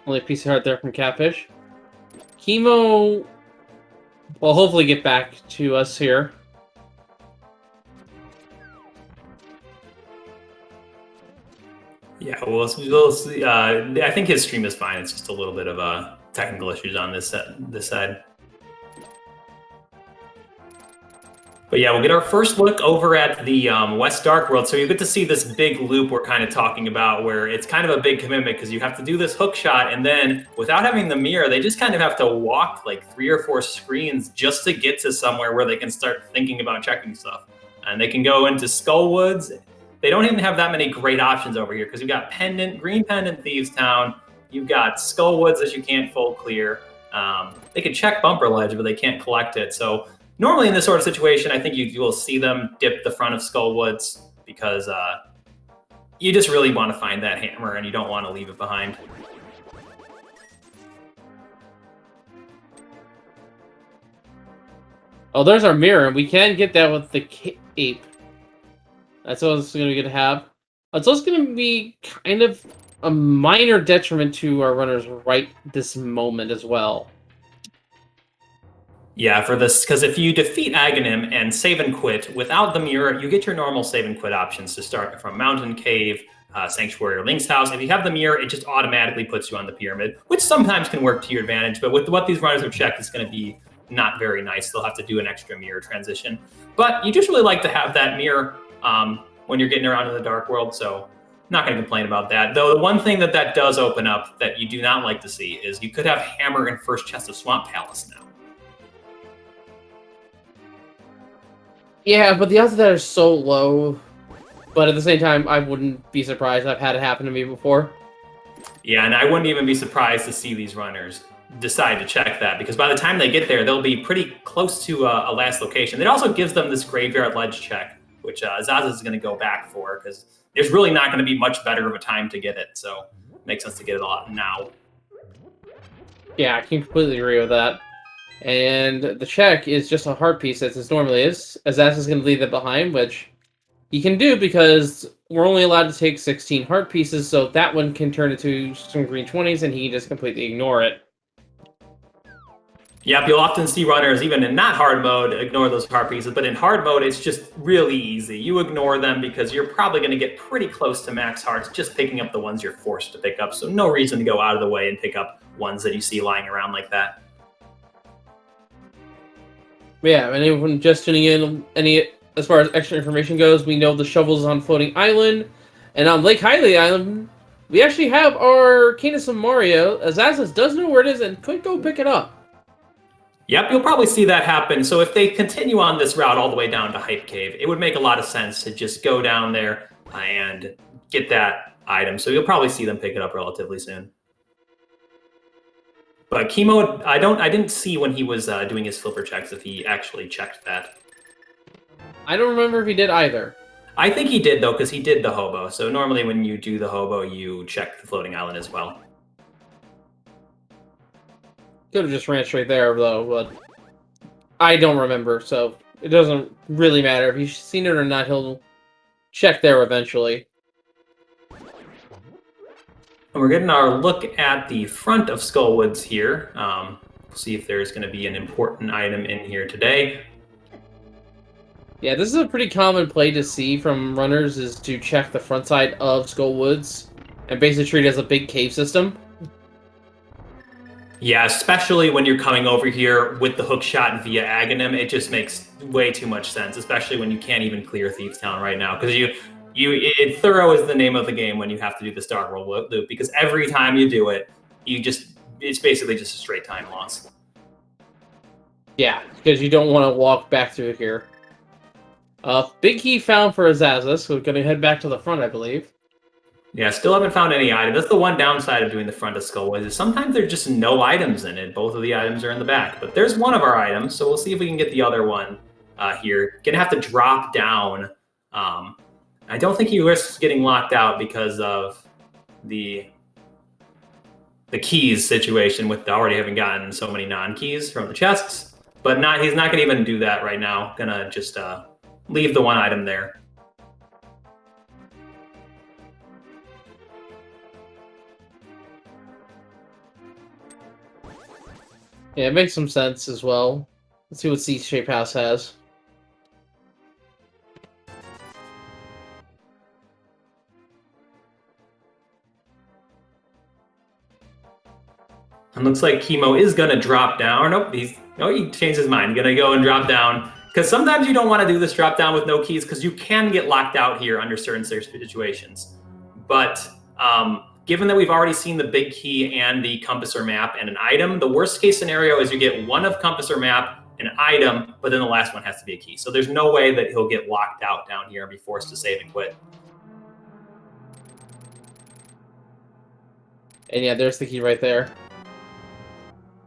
Only a piece of heart there from Catfish. Cheamo will hopefully get back to us here. Yeah, we'll see. I think his stream is fine. It's just a little bit of technical issues on this side. But yeah, we'll get our first look over at the West Dark World. So you get to see this big loop we're kind of talking about, where it's kind of a big commitment because you have to do this hook shot, and then without having the mirror, they just kind of have to walk like 3 or 4 screens just to get to somewhere where they can start thinking about checking stuff. And they can go into Skullwoods. They don't even have that many great options over here because you've got Green Pendant Thieves Town. You've got Skullwoods that you can't full clear. They can check Bumper Ledge, but they can't collect it. So normally in this sort of situation, I think you will see them dip the front of Skullwoods because you just really want to find that hammer and you don't want to leave it behind. Oh, there's our mirror, and we can get that with the cape. That's what it's going to have. It's also going to be kind of a minor detriment to our runners right this moment as well. Yeah, for this, because if you defeat Agahnim and save and quit without the mirror, you get your normal save and quit options to start from Mountain Cave, Sanctuary, or Link's House. If you have the mirror, it just automatically puts you on the pyramid, which sometimes can work to your advantage. But with what these runners have checked, it's going to be not very nice. They'll have to do an extra mirror transition. But you just really like to have that mirror when you're getting around in the Dark World, so not going to complain about that. Though the one thing that does open up that you do not like to see is you could have Hammer in first chest of Swamp Palace now. Yeah, but the odds of that are so low. But at the same time, I wouldn't be surprised. I've had it happen to me before. Yeah, and I wouldn't even be surprised to see these runners decide to check that, because by the time they get there, they'll be pretty close to a last location. It also gives them this Graveyard Ledge check, which Azazas is going to go back for, because there's really not going to be much better of a time to get it. So it makes sense to get it a lot now. Yeah, I can completely agree with that. And the check is just a heart piece, as it normally is. Azaz is going to leave it behind, which he can do because we're only allowed to take 16 heart pieces, so that one can turn into some green 20s, and he can just completely ignore it. Yep, you'll often see runners, even in not hard mode, ignore those heart pieces, but in hard mode, it's just really easy. You ignore them because you're probably going to get pretty close to max hearts just picking up the ones you're forced to pick up, so no reason to go out of the way and pick up ones that you see lying around like that. Yeah, and anyone just tuning in, as far as extra information goes, we know the shovel's on Floating Island, and on Lake Hylia Island, we actually have our Canis of Mario. Azazas does know where it is and could go pick it up. Yep, you'll probably see that happen. So if they continue on this route all the way down to Hype Cave, it would make a lot of sense to just go down there and get that item. So you'll probably see them pick it up relatively soon. But Chemo, I didn't see when he was doing his flipper checks if he actually checked that. I don't remember if he did either. I think he did, though, because he did the hobo. So normally when you do the hobo, you check the floating island as well. Could have just ran straight there, though, but I don't remember, so it doesn't really matter. If he's seen it or not, he'll check there eventually. And we're getting our look at the front of Skullwoods here. We'll see if there's going to be an important item in here today. Yeah, this is a pretty common play to see from runners, is to check the front side of Skullwoods and basically treat it as a big cave system. Yeah, especially when you're coming over here with the hook shot via Agahnim, it just makes way too much sense, especially when you can't even clear Thieves Town right now, because thorough is the name of the game when you have to do the Star World loop, because every time you do it, it's basically just a straight time loss. Yeah, because you don't want to walk back through here. Big key found for Azazas, so we're going to head back to the front, I believe. Yeah, still haven't found any items. That's the one downside of doing the front of Skullwoods, is sometimes there's just no items in it. Both of the items are in the back, but there's one of our items, so we'll see if we can get the other one here. Gonna have to drop down. I don't think he risks getting locked out because of the keys situation with already having gotten so many non-keys from the chests, but he's not gonna even do that right now. Gonna just leave the one item there. Yeah, it makes some sense as well. Let's see what C-Shape House has. And looks like Chemo is going to drop down. Or nope, he changed his mind. Going to go and drop down. Because sometimes you don't want to do this drop down with no keys because you can get locked out here under certain situations. But given that we've already seen the big key and the compass or map and an item, the worst case scenario is you get one of compass or map, an item, but then the last one has to be a key. So there's no way that he'll get locked out down here and be forced to save and quit. And yeah, there's the key right there.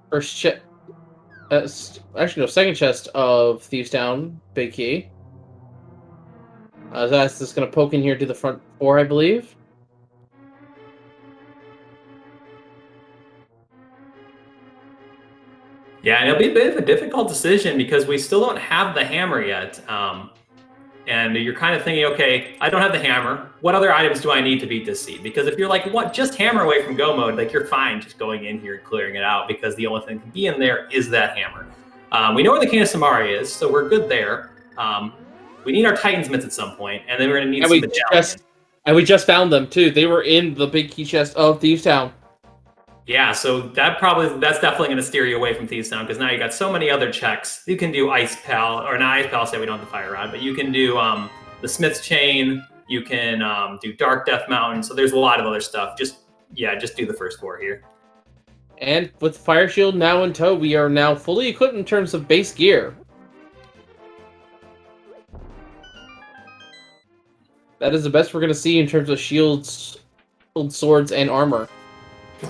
First chest, actually no, second chest of Thieves Town, big key. That's just gonna poke in here to the front door, I believe. Yeah, and it'll be a bit of a difficult decision because we still don't have the hammer yet. And you're kind of thinking, okay, I don't have the hammer. What other items do I need to beat this seed? Because if you're like, what, just hammer away from go mode, like you're fine just going in here and clearing it out because the only thing that can be in there is that hammer. We know where the Cane of Samari is, so we're good there. We need our Titan's Mitts at some point, and then we're going to need some medallions. And we just found them, too. They were in the big key chest of Thieves Town. Yeah, so that's definitely going to steer you away from Thieves Town because now you got so many other checks. You can do Ice Pal, or not Ice Pal, say we don't have the Fire Rod, but you can do the Smith's Chain, you can do Dark Death Mountain, so there's a lot of other stuff. Just do the first 4 here. And with Fire Shield now in tow, we are now fully equipped in terms of base gear. That is the best we're going to see in terms of shields, swords, and armor.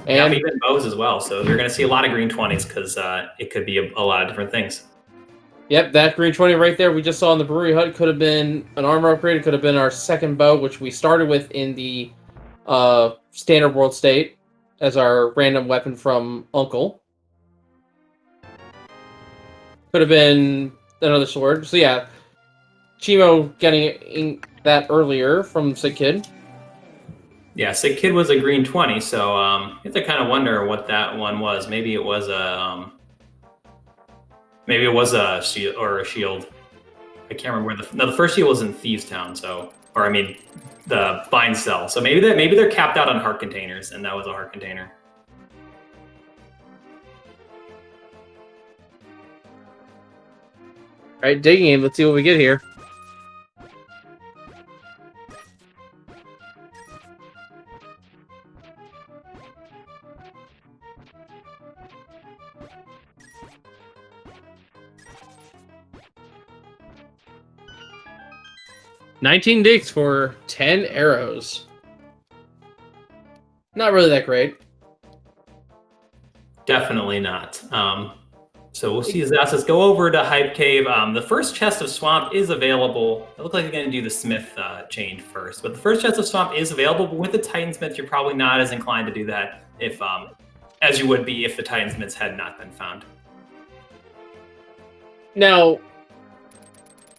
And even bows as well. So you're going to see a lot of green 20s because it could be a lot of different things. Yep, that green 20 right there we just saw in the brewery hut could have been an armor upgrade. It could have been our second bow, which we started with in the standard world state as our random weapon from Uncle. Could have been another sword. So yeah, Cheamo getting that earlier from Sick Kid. Yeah, Sick Kid was a green 20, so you have to kind of wonder what that one was. Maybe it was a shield or a shield. I can't remember where the first shield was in Thieves Town, the Bind Cell. So maybe they're capped out on heart containers, and that was a heart container. All right, digging in. Let's see what we get here. $19 digs for 10 arrows. Not really that great. Definitely not. So we'll see asazas go over to Hype Cave. The first chest of Swamp is available. It looks like they're going to do the Smith chain first. But the first chest of Swamp is available. But with the Titan's Mitts, you're probably not as inclined to do that as you would be if the Titan's Mitts had not been found. Now,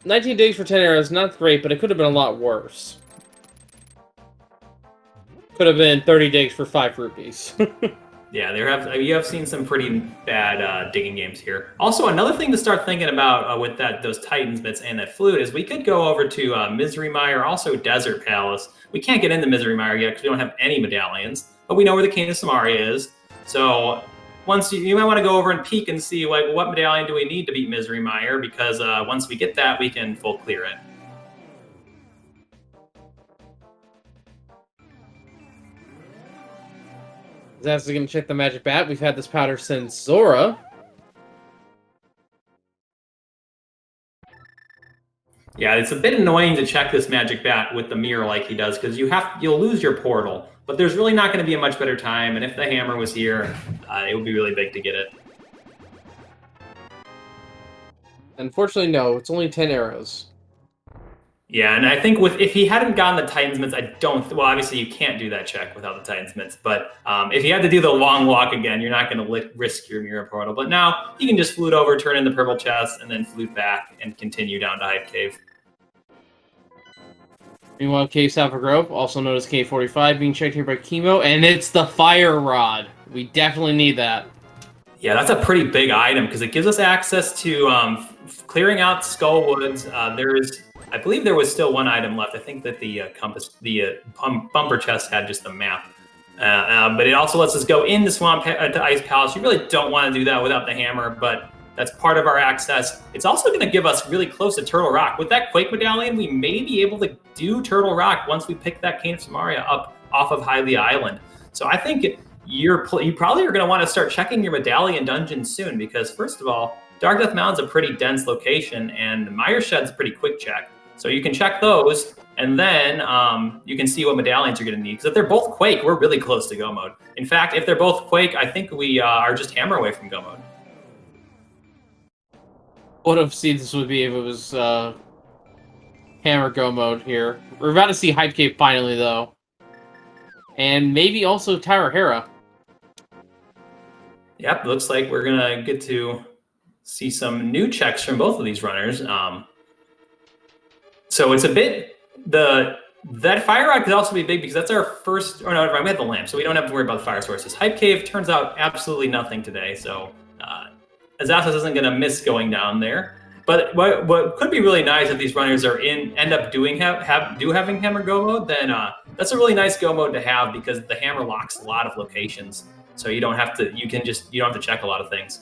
19 digs for 10 arrows, not great, but it could have been a lot worse. Could have been 30 digs for 5 rupees. Yeah, you have seen some pretty bad digging games here. Also, another thing to start thinking about with those Titan's Mitts and that flute is we could go over to Misery Mire, also Desert Palace. We can't get into Misery Mire yet because we don't have any medallions, but we know where the Cane of Samari is. So once you might want to go over and peek and see like what medallion do we need to beat Misery Mire, because once we get that, we can full clear it. That's going to check the magic bat. We've had this powder since Zora. Yeah, it's a bit annoying to check this magic bat with the mirror like he does because you'll lose your portal, but there's really not going to be a much better time. And if the hammer was here, it would be really big to get it. Unfortunately, no. It's only 10 arrows. Yeah, and I think if he hadn't gotten the Titan's Mitts, well, obviously you can't do that check without the Titan's Mitts, but if you had to do the long walk again, you're not going to risk your mirror portal. But now you can just flute over, turn in the purple chest, and then flute back and continue down to Hype Cave. Meanwhile, Cave Salva Grove, also known as K45, being checked here by Chemo, and it's the Fire Rod. We definitely need that. Yeah, that's a pretty big item because it gives us access to clearing out Skull Woods. I believe there was still one item left. I think that the bumper chest had just the map. But it also lets us go into to Ice Palace. You really don't want to do that without the hammer, but that's part of our access. It's also going to give us really close to Turtle Rock. With that Quake Medallion, we may be able to do Turtle Rock once we pick that Cane of Samaria up off of Hylia Island. So I think you probably are going to want to start checking your medallion dungeons soon because, first of all, Dark Death Mountain's a pretty dense location, and Mire Shed's a pretty quick check. So you can check those, and then you can see what medallions you're going to need. Because if they're both Quake, we're really close to Go Mode. In fact, if they're both Quake, I think we are just hammer away from Go Mode. Would have seen this would be if it was hammer Go Mode here. We're about to see Hype Cave finally, though. And maybe also Tower Hera. Yep, looks like we're going to get to see some new checks from both of these runners. So it's a bit... That fire rod could also be big because that's our first... Oh, no, we have the lamp, so we don't have to worry about the fire sources. Hype Cave turns out absolutely nothing today, so Asazas isn't going to miss going down there. But what could be really nice if these runners are end up having hammer go mode, then that's a really nice go mode to have because the hammer locks a lot of locations. So you don't have to check a lot of things.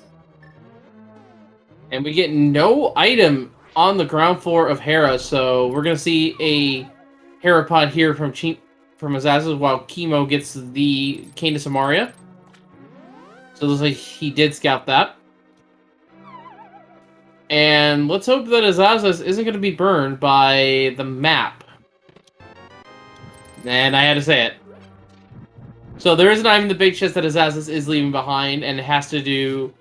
And we get no item on the ground floor of Hera, so we're gonna see a Hera pod here from Asazas while Cheamo gets the Cane of Samaria. So it looks like he did scout that. And let's hope that Asazas isn't going to be burned by the map. And I had to say it. So there is an item in the big chest that Asazas is leaving behind, and it has to do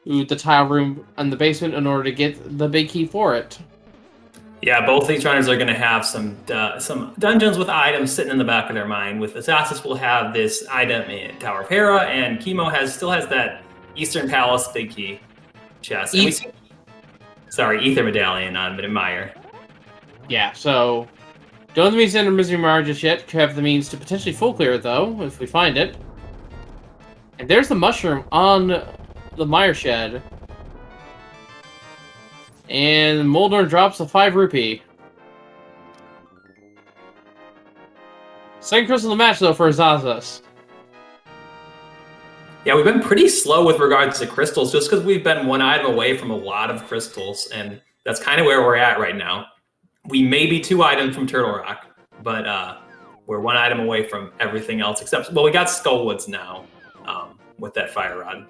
with the tile room in the basement in order to get the big key for it. Yeah, both these runners are going to have some dungeons with items sitting in the back of their mind. With Asazas, we'll have this item in Tower of Hera, and Cheamo still has that Eastern Palace big key chest. Ether Medallion on Mire. Yeah, so don't have the means to enter Misery Mire just yet. Could have the means to potentially full clear it, though, if we find it. And there's the mushroom on the Mire Shed. And Moldorn drops a 5 rupee. Second crystal in the match, though, for Asazas. Yeah, we've been pretty slow with regards to crystals just because we've been one item away from a lot of crystals, and that's kind of where we're at right now. We may be 2 items from Turtle Rock, but we're 1 item away from everything else except... Well, we got Skullwoods now with that fire rod.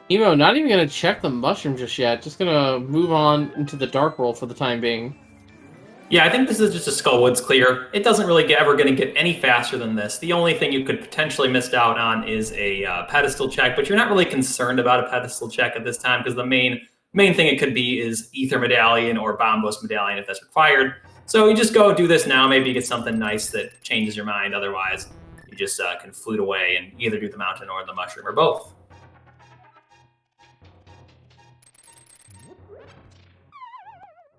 Cheamo, not even going to check the mushroom just yet. Just going to move on into the Dark World for the time being. Yeah, I think this is just a Skullwoods clear. It doesn't really ever going to get any faster than this. The only thing you could potentially miss out on is a pedestal check, but you're not really concerned about a pedestal check at this time because the main thing it could be is Ether Medallion or Bombos Medallion if that's required. So you just go do this now. Maybe you get something nice that changes your mind. Otherwise, you just can flute away and either do the mountain or the mushroom or both.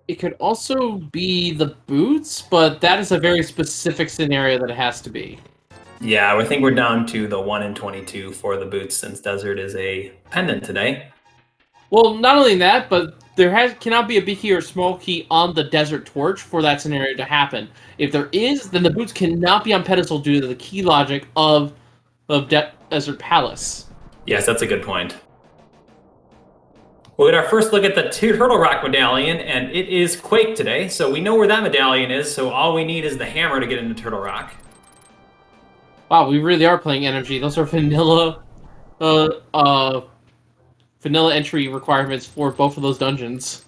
It could also be the boots, but that is a very specific scenario that it has to be. Yeah, I think we're down to the 1 in 22 for the boots since Desert is a pendant today. Well, not only that, but there cannot be a big key or small key on the Desert Torch for that scenario to happen. If there is, then the boots cannot be on pedestal due to the key logic of Desert Palace. Yes, that's a good point. We'll get our first look at the Turtle Rock Medallion, and it is Quake today, so we know where that medallion is, so all we need is the hammer to get into Turtle Rock. Wow, we really are playing energy. Those are vanilla entry requirements for both of those dungeons.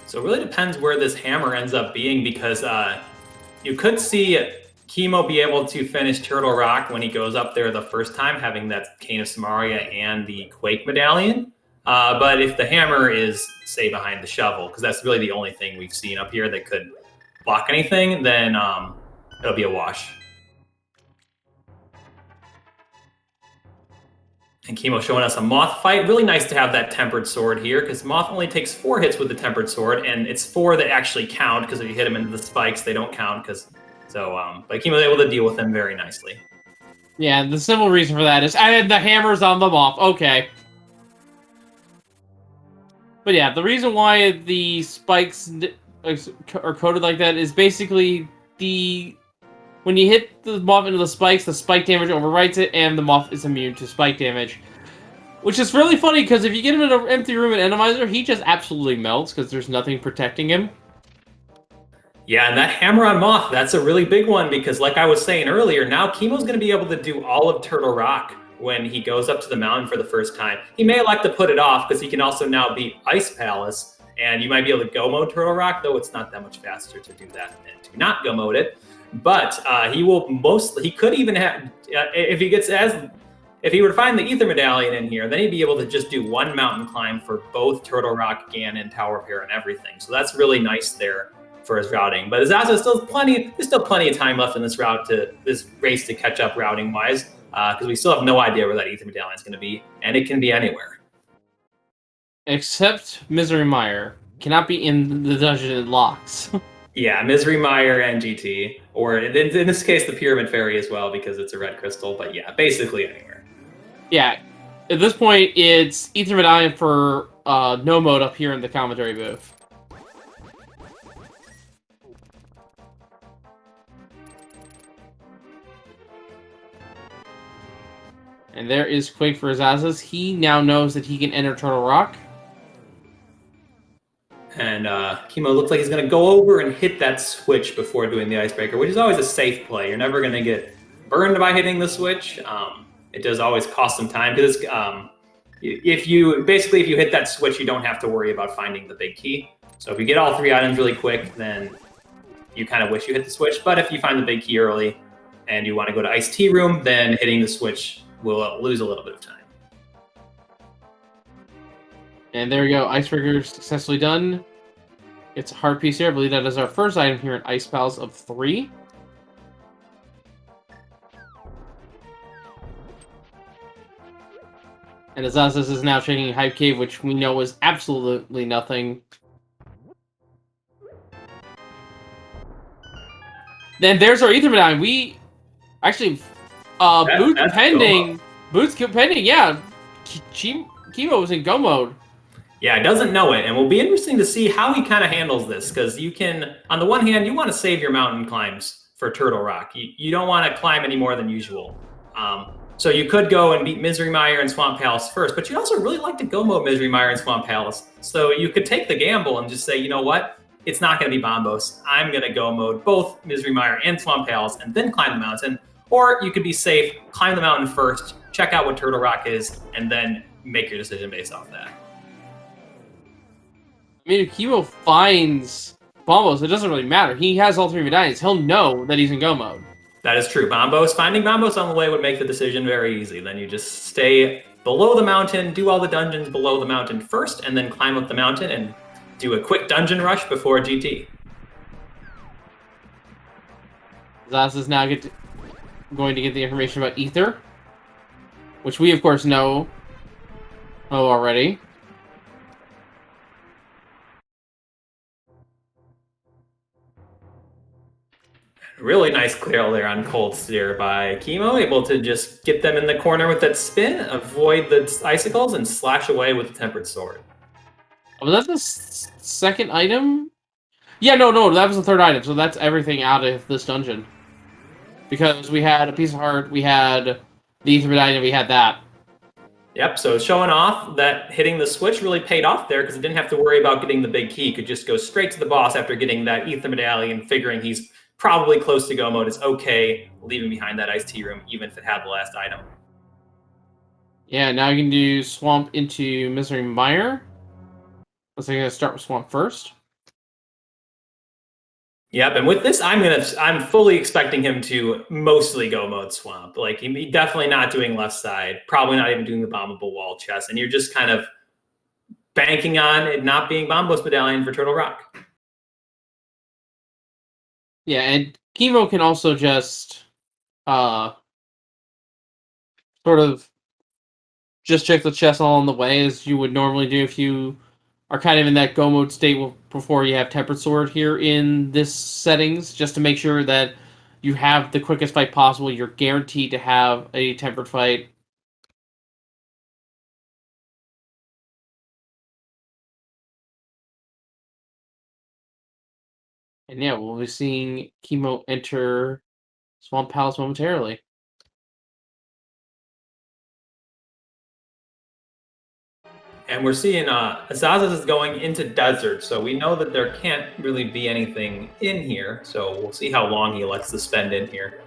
So it really depends where this hammer ends up being because you could see Cheamo be able to finish Turtle Rock when he goes up there the first time, having that Cane of Samaria and the Quake Medallion. But if the hammer is, say, behind the shovel, because that's really the only thing we've seen up here that could block anything, then it'll be a wash. And Cheamo showing us a Moth fight. Really nice to have that Tempered Sword here, because Moth only takes 4 hits with the Tempered Sword, and it's 4 that actually count, because if you hit him into the spikes, they don't count. But Cheamo's able to deal with them very nicely. Yeah, the simple reason for that is I had the hammers on the Moth. Okay. But yeah, the reason why the spikes are coded like that is basically when you hit the Moth into the spike damage overwrites it, and the Moth is immune to spike damage. Which is really funny, because if you get him in an empty room in Randomizer, he just absolutely melts, because there's nothing protecting him. Yeah, and that hammer on Moth, that's a really big one, because like I was saying earlier, now Cheamo's going to be able to do all of Turtle Rock when he goes up to the mountain for the first time. He may like to put it off, because he can also now beat Ice Palace, and you might be able to go mode Turtle Rock, though it's not that much faster to do that than to not go mode it. But he could even have, if he were to find the Ether Medallion in here, then he'd be able to just do one mountain climb for both Turtle Rock, Ganon, Tower of Hero, and everything. So that's really nice there for his routing. But there's still plenty of time left in this race to catch up routing wise, because we still have no idea where that Ether Medallion is going to be, and it can be anywhere. Except Misery Mire cannot be in the dungeon it locks. Yeah, Misery Mire and GT, or in this case, the Pyramid Fairy as well, because it's a red crystal. But yeah, basically anywhere. Yeah, at this point, it's Ether Medallion for no mode up here in the commentary booth. And there is Quake for Asazas. He now knows that he can enter Turtle Rock. And Cheamo looks like he's going to go over and hit that switch before doing the Icebreaker, which is always a safe play. You're never going to get burned by hitting the switch. It does always cost some time, because if you hit that switch, you don't have to worry about finding the big key. So if you get all 3 items really quick, then you kind of wish you hit the switch. But if you find the big key early and you want to go to Iced Tea Room, then hitting the switch will lose a little bit of time. And there we go, Icebreaker successfully done. It's a heart piece here. I believe that is our first item here in Ice Pals of 3. And Asazas is now checking Hype Cave, which we know is absolutely nothing. Then there's our Ether Medallion. We actually Boots pending, yeah. Cheamo was in go mode. Yeah, doesn't know it, and it will be interesting to see how he kind of handles this, because you can, on the one hand, you want to save your mountain climbs for Turtle Rock. You don't want to climb any more than usual. So you could go and beat Misery Mire and Swamp Palace first, but you'd also really like to go mode Misery Mire and Swamp Palace. So you could take the gamble and just say, you know what? It's not going to be Bombos. I'm going to go mode both Misery Mire and Swamp Palace and then climb the mountain. Or you could be safe, climb the mountain first, check out what Turtle Rock is, and then make your decision based off that. I mean, if Cheamo finds Bombos, it doesn't really matter. He has all 3 medallions. He'll know that he's in go mode. That is true. Finding Bombos on the way would make the decision very easy. Then you just stay below the mountain, do all the dungeons below the mountain first, and then climb up the mountain and do a quick dungeon rush before GT. Zaz is now going to get the information about Ether, which we, of course, know already. Really nice clear there on Cold Steer by Cheamo, able to just get them in the corner with that spin, avoid the icicles, and slash away with the Tempered Sword. Was that the second item? Yeah, no, that was the 3rd item, so that's everything out of this dungeon. Because we had a piece of heart, we had the Ether Medallion, we had that. Yep, so showing off that hitting the switch really paid off there, because it didn't have to worry about getting the big key. Could just go straight to the boss after getting that Ether Medallion, figuring he's probably close to go mode. It's okay leaving behind that Iced Tea Room, even if it had the last item. Yeah, now you can do Swamp into Misery Mire. Let's say I'm gonna start with Swamp first. Yep, and with this, I'm fully expecting him to mostly go mode Swamp. Like, he's definitely not doing left side, probably not even doing the bombable wall chest, and you're just kind of banking on it not being Bombos Medallion for Turtle Rock. Yeah, and Cheamo can also just sort of just check the chest along the way as you would normally do if you are kind of in that go mode state before you have Tempered Sword here in this settings, just to make sure that you have the quickest fight possible. You're guaranteed to have a tempered fight. And yeah, we'll be seeing Cheamo enter Swamp Palace momentarily. And we're seeing Asazas is going into desert, so we know that there can't really be anything in here. So we'll see how long he lets us spend in here.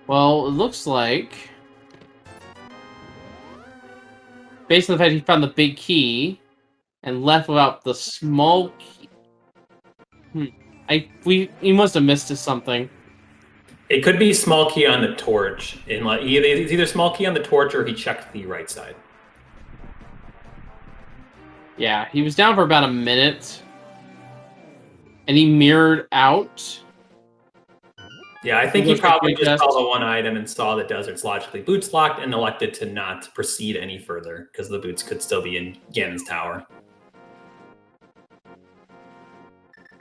Well, it looks like, based on the fact he found the big key and left without the small key. He must have missed something. It could be small key on the torch. It's either small key on the torch or he checked the right side. Yeah, he was down for about a minute, and he mirrored out. Yeah, I think he probably just saw the one item and saw the desert's logically boots locked and elected to not proceed any further because the boots could still be in Ganon's tower.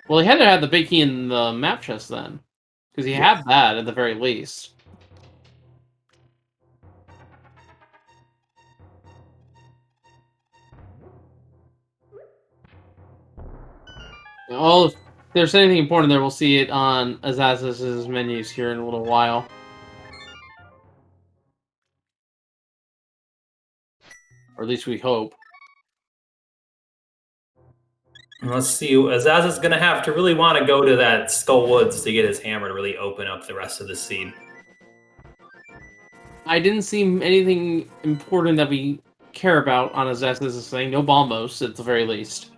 Well, he had to have the big key in the map chest then, because he had that at the very least. Well, if there's anything important there, we'll see it on Azaz's menus here in a little while. Or at least we hope. Let's see. Azaz is going to have to really want to go to that Skull Woods to get his hammer to really open up the rest of the scene. I didn't see anything important that we care about on Azaz's thing. No bombos, at the very least.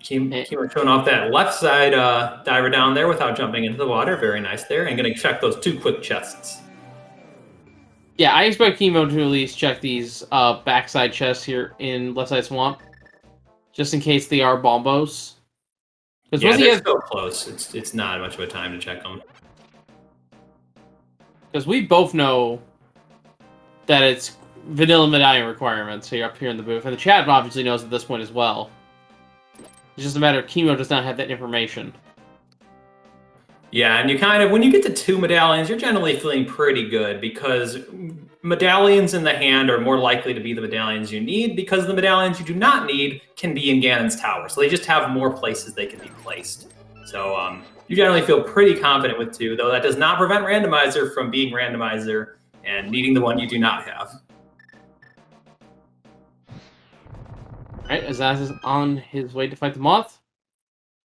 Cheamo showing off that left side diver down there without jumping into the water. Very nice there. And going to check those 2 quick chests. Yeah, I expect Cheamo to at least check these backside chests here in Left Side Swamp. Just in case they are bombos. Yeah, they're so close. It's not much of a time to check them. Because we both know that it's vanilla medallion requirements here up here in the booth. And the chat obviously knows at this point as well. It's just a matter of Cheamo does not have that information. Yeah, and you kind of, when you get to 2 medallions, you're generally feeling pretty good because medallions in the hand are more likely to be the medallions you need because the medallions you do not need can be in Ganon's tower. So they just have more places they can be placed. So you generally feel pretty confident with 2, though that does not prevent Randomizer from being Randomizer and needing the one you do not have. Alright, Azaz is on his way to fight the Moth.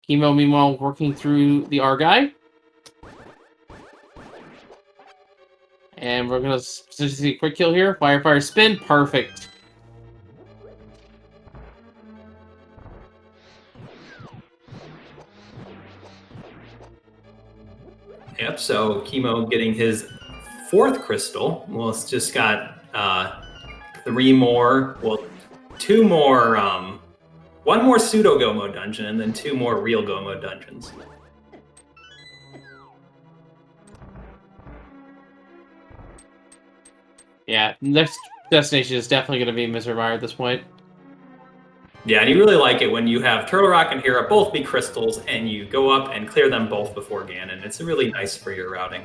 Cheamo, meanwhile, working through the Argai. And we're going to see a quick kill here. Fire, fire, spin. Perfect. Yep, so Cheamo getting his 4th crystal. Well, it's just got 3 more, well, 2 more, 1 more pseudo go mode dungeon and then 2 more real go mode dungeons. Yeah, next destination is definitely going to be Mr. Mire at this point. Yeah, and you really like it when you have Turtle Rock and Hera both be crystals and you go up and clear them both before Ganon. It's really nice for your routing.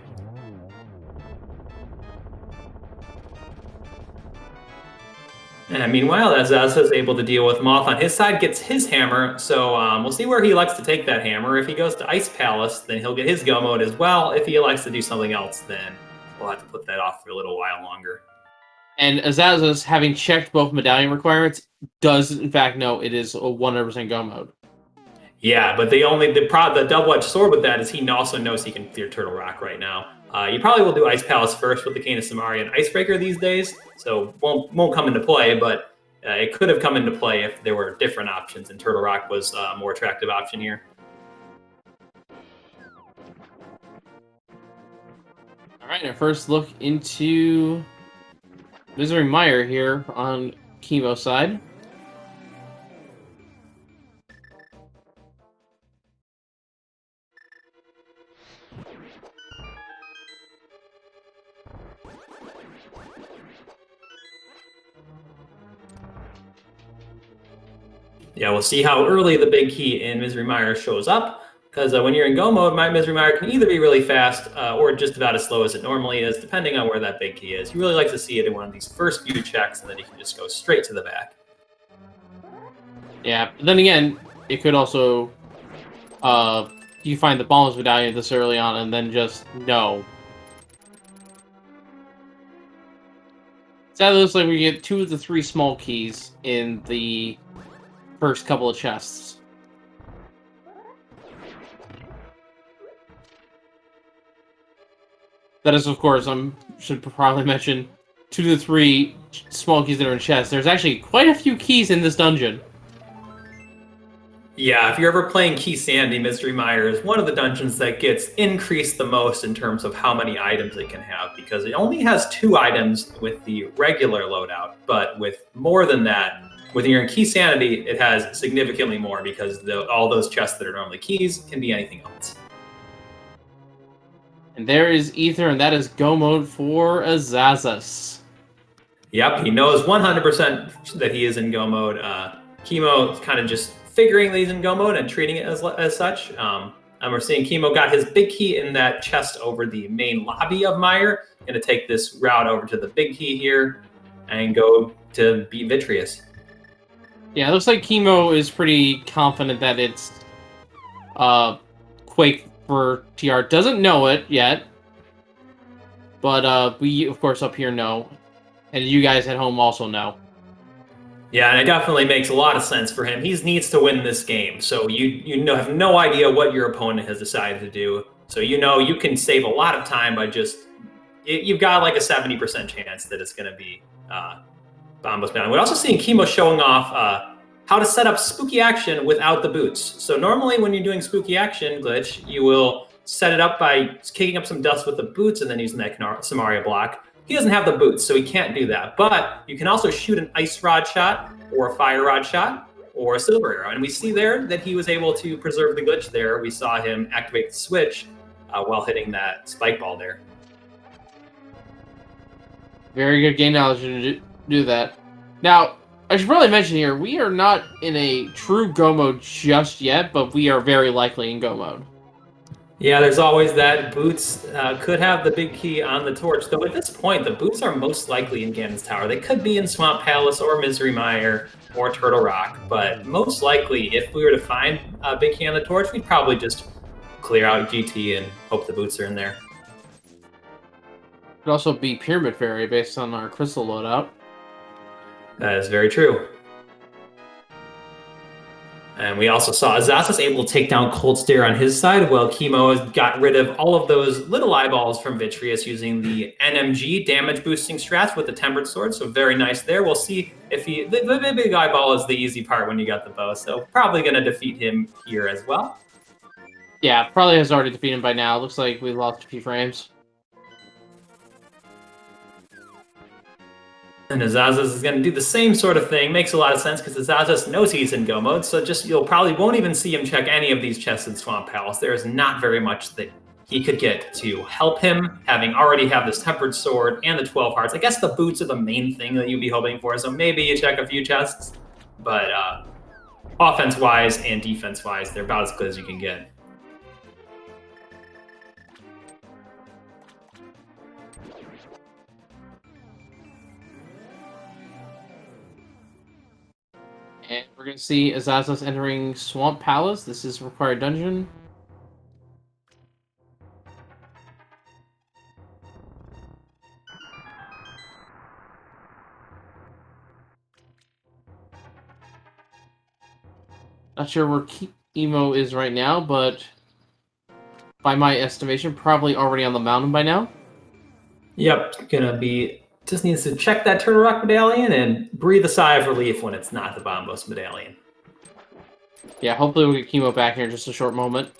And meanwhile, Azaz is able to deal with Moth on his side, gets his hammer, so we'll see where he likes to take that hammer. If he goes to Ice Palace, then he'll get his go mode as well. If he likes to do something else, then we'll have to put that off for a little while longer. And Azaz, having checked both medallion requirements, does in fact know it is a 100% go mode. Yeah, but the double-edged sword with that is he also knows he can clear Turtle Rock right now. You probably will do Ice Palace first with the Cane of Samaria and Icebreaker these days, so won't come into play, but it could have come into play if there were different options, and Turtle Rock was a more attractive option here. All right, our first look into Mr. Mire here on Cheamo's side. Yeah, we'll see how early the big key in Misery Mire shows up, because when you're in go mode, my Misery Mire can either be really fast or just about as slow as it normally is, depending on where that big key is. You really like to see it in one of these first few checks, and then you can just go straight to the back. Yeah, but then again, it could also you find the bombs medallion this early on and then just no. Sadly, it looks like we get 2 of the 3 small keys in the first couple of chests. That is, of course, should probably mention 2 to 3 small keys that are in chests. There's actually quite a few keys in this dungeon. Yeah, if you're ever playing Key Sandy, Mystery Mire is one of the dungeons that gets increased the most in terms of how many items it can have, because it only has 2 items with the regular loadout, but with more than that, when you're in Key Sanity, it has significantly more, because all those chests that are normally keys can be anything else. And there is Ether, and that is go mode for Asazas. Yep, he knows 100% that he is in go mode. Chemo is kind of just figuring that he's in go mode and treating it as such. And we're seeing Chemo got his big key in that chest over the main lobby of Mire. Going to take this route over to the big key here and go to beat Vitreous. Yeah, it looks like Chemo is pretty confident that it's Quake for TR. Doesn't know it yet, but we, of course, up here know. And you guys at home also know. Yeah, and it definitely makes a lot of sense for him. He needs to win this game, so you have no idea what your opponent has decided to do. So you know you can save a lot of time by you've got like a 70% chance that it's going to be Bombos Bound. We're also seeing Chemo showing off how to set up spooky action without the boots. So normally when you're doing spooky action glitch, you will set it up by kicking up some dust with the boots and then using that Samaria block. He doesn't have the boots, so he can't do that. But you can also shoot an ice rod shot or a fire rod shot or a silver arrow. And we see there that he was able to preserve the glitch there. We saw him activate the switch while hitting that spike ball there. Very good game knowledge to do that. Now, I should probably mention here, we are not in a true go mode just yet, but we are very likely in go mode. Yeah, there's always that. Boots could have the big key on the torch, though at this point, the boots are most likely in Ganon's Tower. They could be in Swamp Palace or Misery Mire or Turtle Rock, but most likely, if we were to find a big key on the torch, we'd probably just clear out GT and hope the boots are in there. It could also be Pyramid Fairy based on our crystal loadout. That is very true. And we also saw Asazas able to take down Cold Stare on his side, while Chemo has got rid of all of those little eyeballs from Vitreous using the NMG damage boosting strats with the Tempered Sword. So very nice there. We'll see if the big eyeball is the easy part when you got the bow. So probably going to defeat him here as well. Yeah, probably has already defeated him by now. Looks like we lost a few frames. And Asazas is going to do the same sort of thing. Makes a lot of sense because Asazas knows he's in go mode, so you'll probably won't even see him check any of these chests in Swamp Palace. There is not very much that he could get to help him, having already have this Tempered Sword and the 12 hearts. I guess the boots are the main thing that you'd be hoping for, so maybe you check a few chests. But offense-wise and defense-wise, they're about as good as you can get. And we're going to see Asazas entering Swamp Palace. This is required dungeon. Not sure where Emo is right now, but by my estimation, probably already on the mountain by now. Yep, just needs to check that Turtle Rock medallion and breathe a sigh of relief when it's not the Bombos medallion. Yeah, hopefully we'll get Chemo back here in just a short moment.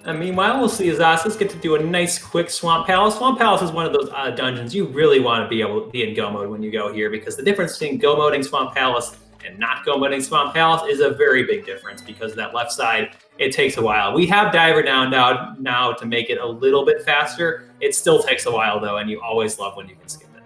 And meanwhile, we'll see Asazas get to do a nice, quick Swamp Palace. Swamp Palace is one of those dungeons you really want to be able to be in go mode when you go here, because the difference between go moding Swamp Palace and not go moding Swamp Palace is a very big difference, because that left side, it takes a while. We have Diver down now to make it a little bit faster. It still takes a while, though, and you always love when you can skip it.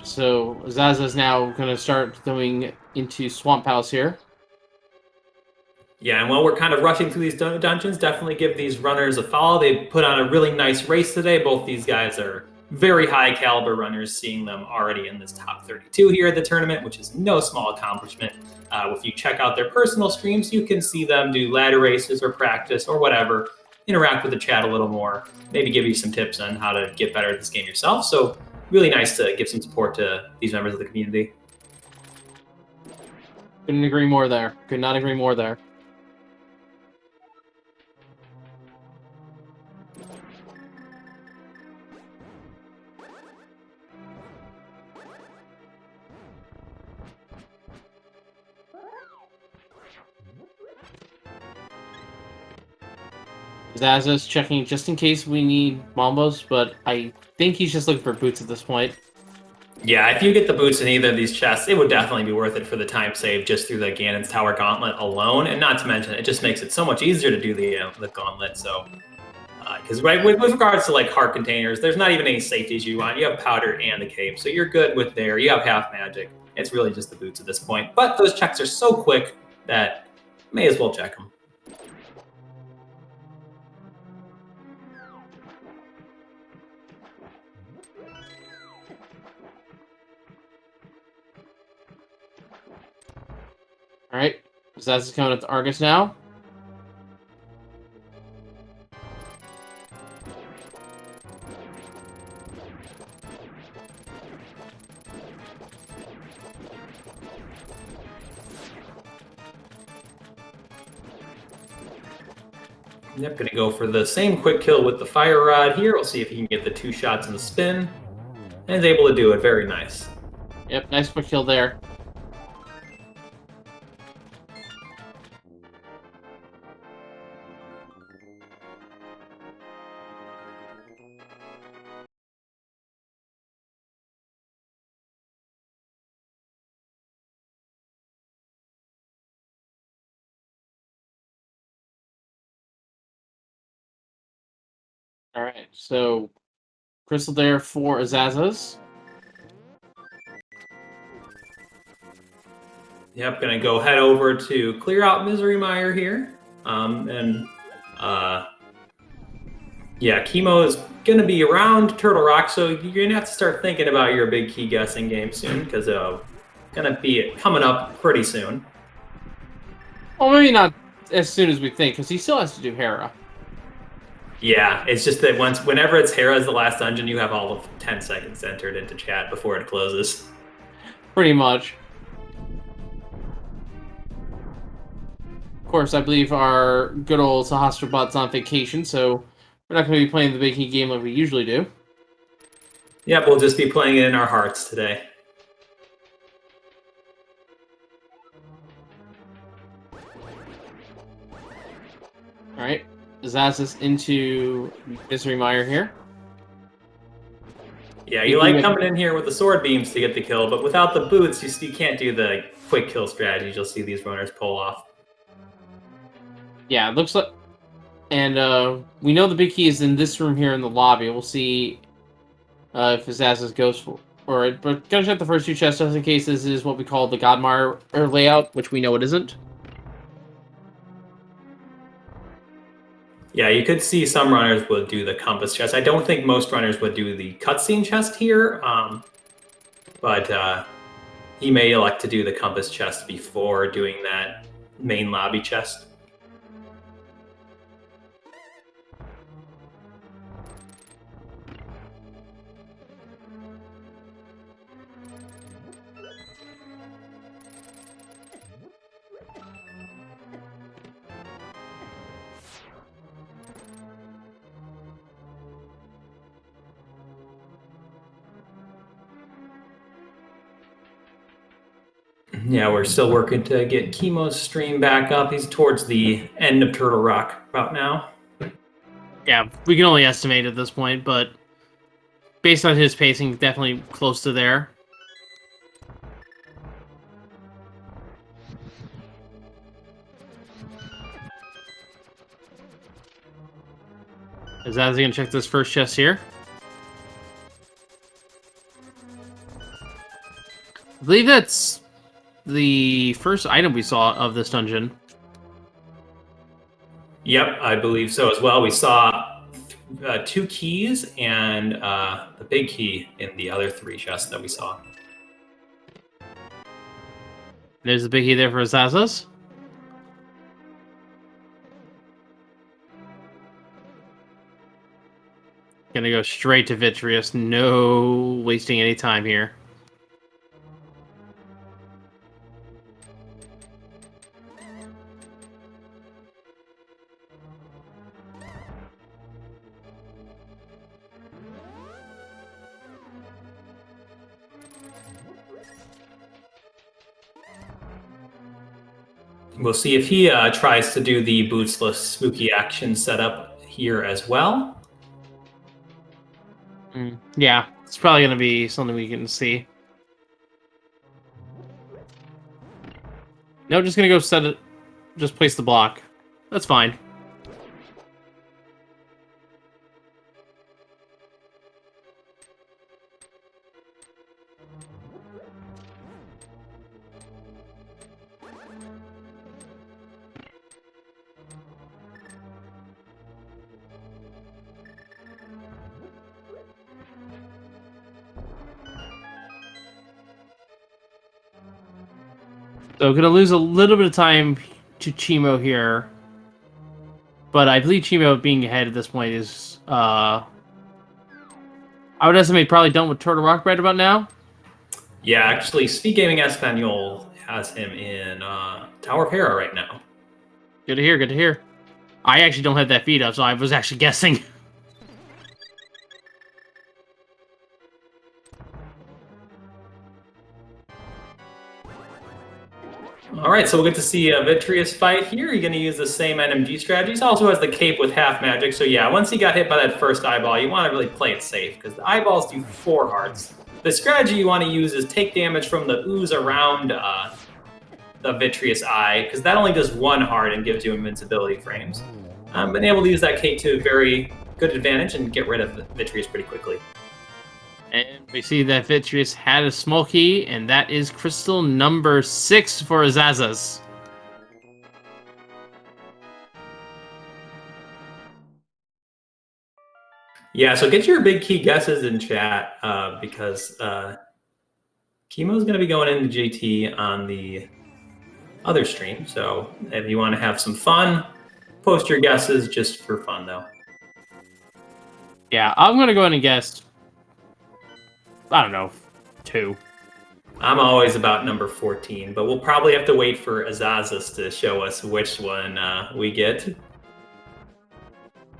So Zaza's now going to start going into Swamp House here. Yeah, and while we're kind of rushing through these dungeons, definitely give these runners a follow. They put on a really nice race today. Both these guys are very high caliber runners, seeing them already in this top 32 here at the tournament, which is no small accomplishment. If you check out their personal streams, you can see them do ladder races or practice or whatever, interact with the chat a little more, maybe give you some tips on how to get better at this game yourself. So really nice to give some support to these members of the community. Couldn't agree more there. Could not agree more there. Zaza's checking just in case we need Mambos, but I think he's just looking for boots at this point. Yeah, if you get the boots in either of these chests, it would definitely be worth it for the time saved just through the Ganon's Tower Gauntlet alone. And not to mention, it just makes it so much easier to do the Gauntlet. So, because with regards to like heart containers, there's not even any safeties you want. You have powder and the cape, so you're good with there. You have half magic. It's really just the boots at this point. But those checks are so quick that may as well check them. All right, Zaza's coming up to Argus now. Yep, gonna go for the same quick kill with the fire rod here. We'll see if he can get the 2 shots in the spin. And is able to do it. Very nice. Yep, nice quick kill there. All right, so crystal there for Azazas. Yep, gonna go head over to clear out Misery Mire here. Yeah, Chemo is gonna be around Turtle Rock, so you're gonna have to start thinking about your big key guessing game soon, because gonna be coming up pretty soon. Well, maybe not as soon as we think, because he still has to do Hera. Yeah, it's just that whenever it's Hera as the last dungeon, you have all of 10 seconds entered into chat before it closes. Pretty much. Of course, I believe our good old Sahasrabot's on vacation, so we're not going to be playing the big key game like we usually do. Yep, we'll just be playing it in our hearts today. Alright, Azazas into Misery Mire here. Yeah, you like coming in here with the sword beams to get the kill, but without the boots, you can't do the quick kill strategies you'll see these runners pull off. Yeah, it looks like... And we know the big key is in this room here in the lobby. We'll see if Azazas goes for it. But gonna check the first 2 chests just in case this is what we call the Godmire layout, which we know it isn't. Yeah, you could see some runners would do the compass chest. I don't think most runners would do the cutscene chest here, but he may elect to do the compass chest before doing that main lobby chest. Yeah, we're still working to get Chemo's stream back up. He's towards the end of Turtle Rock about now. Yeah, we can only estimate at this point, but based on his pacing, definitely close to there. Azaz's gonna check this first chest here. believe that's the first item we saw of this dungeon. Yep, I believe so as well. We saw 2 keys and the big key in the other 3 chests that we saw. There's the big key there for asazas. Gonna go straight to Vitreous. No wasting any time here. We'll see if he tries to do the bootsless spooky action setup here as well. Yeah, it's probably going to be something we can see. No, just going to go set it. Just place the block. That's fine. So, gonna lose a little bit of time to cheamo here, but I believe cheamo being ahead at this point is, I would estimate probably done with Turtle Rock right about now. Yeah, actually, SpeedGaming Espanol has him in Tower of Hera right now. Good to hear. Good to hear. I actually don't have that feed up, so I was actually guessing. All right, so we'll get to see a Vitreous fight here. You're going to use the same NMG strategy. He also has the cape with half magic. So yeah, once he got hit by that first eyeball, you want to really play it safe because the eyeballs do 4 hearts. The strategy you want to use is take damage from the ooze around the Vitreous eye because that only does 1 heart and gives you invincibility frames. Been able to use that cape to a very good advantage and get rid of the Vitreous pretty quickly. And we see that Vitreous had a small key, and that is crystal number 6 for asazas. Yeah, so get your big key guesses in chat because Chemo's going to be going into GT on the other stream. So if you want to have some fun, post your guesses just for fun, though. Yeah, I'm going to go ahead and guess, I don't know, 2. I'm always about number 14, but we'll probably have to wait for Asazas to show us which one we get.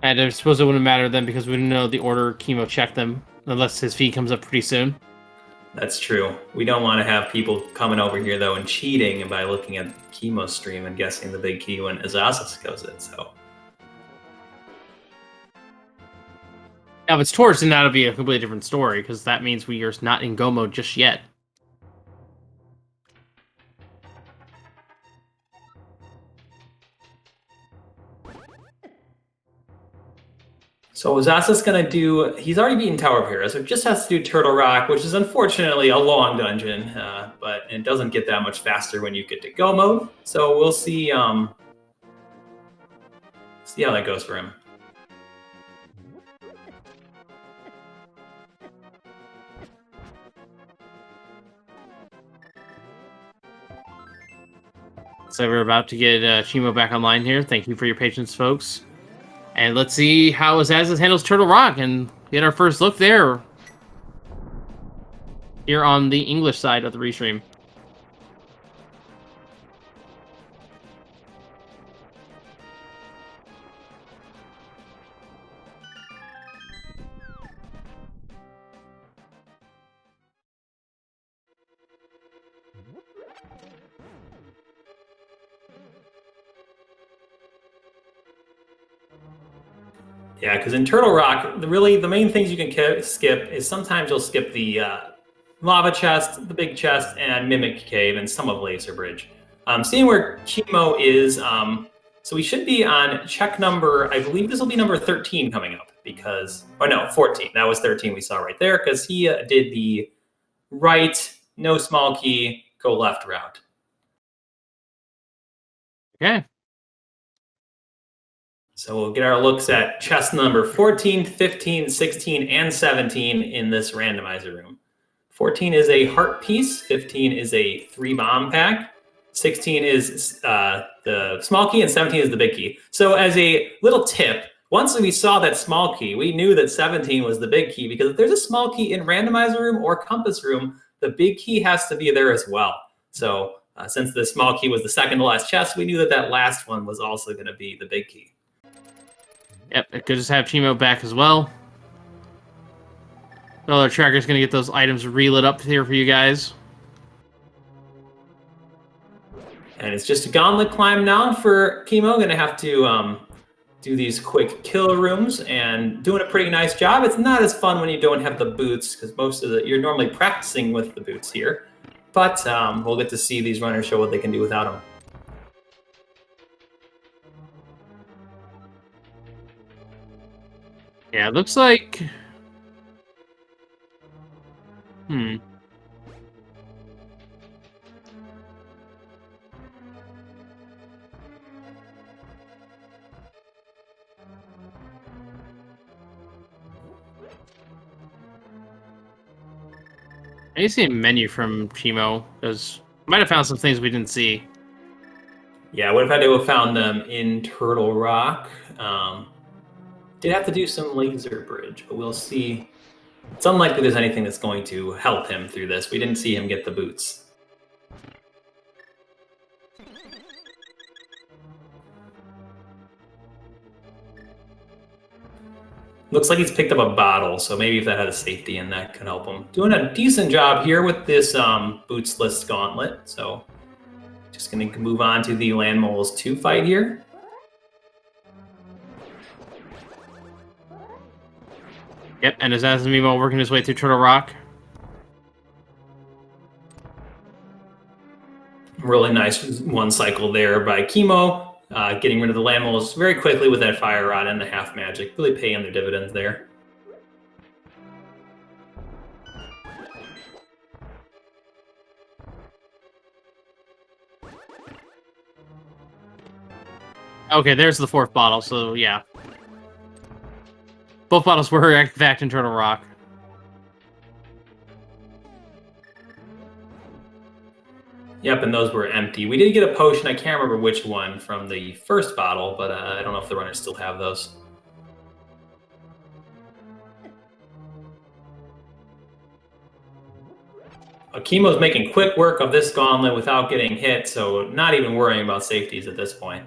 And I suppose it wouldn't matter then because we didn't know the order Chemo checked them, unless his feed comes up pretty soon. That's true. We don't want to have people coming over here, though, and cheating by looking at Chemo's stream and guessing the big key when Asazas goes in, so... Now, if it's Taurus, then that'll be a completely different story, because that means we are not in go mode just yet. So Asazas going to do... He's already beaten Tower of Hera, so just has to do Turtle Rock, which is unfortunately a long dungeon, but it doesn't get that much faster when you get to go mode. So we'll see, see how that goes for him. So we're about to get Chemo back online here. Thank you for your patience, folks. And let's see how Asazas handles Turtle Rock and get our first look there. Here on the English side of the restream. Yeah, because in Turtle Rock, really the main things you can skip is sometimes you'll skip the lava chest, the big chest, and Mimic Cave, and some of Laser Bridge. Seeing where Chemo is, so we should be on check number, I believe this will be number 13 coming up, because, oh no, 14. That was 13 we saw right there, because he did the right no small key, go left route. Okay. So we'll get our looks at chest number 14, 15, 16, and 17 in this randomizer room. 14 is a heart piece, 15 is a 3-bomb pack, 16 is the small key, and 17 is the big key. So as a little tip, once we saw that small key, we knew that 17 was the big key, because if there's a small key in randomizer room or compass room, the big key has to be there as well. So since the small key was the second to last chest, we knew that that last one was also going to be the big key. Yep, it could just have cheamo back as well. Well, our tracker's going to get those items relit up here for you guys. And it's just a gauntlet climb now for Cheamo. Going to have to do these quick kill rooms and doing a pretty nice job. It's not as fun when you don't have the boots, because you're normally practicing with the boots here. But we'll get to see these runners show what they can do without them. Yeah, it looks like... I need to see a menu from Cheamo, because might have found some things we didn't see. Yeah, what if I have found them in Turtle Rock? Did have to do some laser bridge, but we'll see. It's unlikely there's anything that's going to help him through this. We didn't see him get the boots. Looks like he's picked up a bottle, so maybe if that had a safety in, that could help him. Doing a decent job here with this boots list gauntlet. So just going to move on to the Land Moles 2 fight here. Yep, and is Asazas working his way through Turtle Rock? Really nice one cycle there by Cheamo. Getting rid of the Land Moles very quickly with that Fire Rod and the half magic. Really paying their dividends there. Okay, there's the 4th bottle, so yeah. Both bottles were back in Turtle Rock. Yep, and those were empty. We did get a potion. I can't remember which one from the first bottle, but I don't know if the runners still have those. Cheamo's making quick work of this gauntlet without getting hit, so not even worrying about safeties at this point.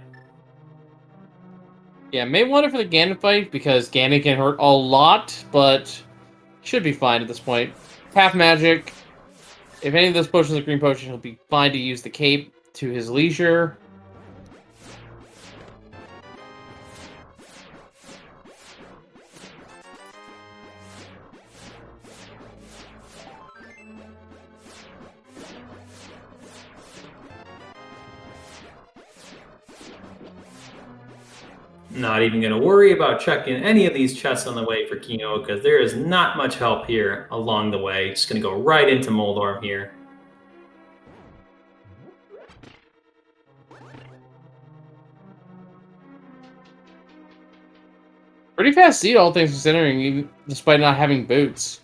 Yeah, may want it for the Ganon fight, because Ganon can hurt a lot, but should be fine at this point. Half magic. If any of those potions are green potion, he'll be fine to use the cape to his leisure. Not even going to worry about checking any of these chests on the way for Cheamo, because there is not much help here along the way. Just going to go right into Moldorm here. Pretty fast seed, all things considering, even despite not having boots.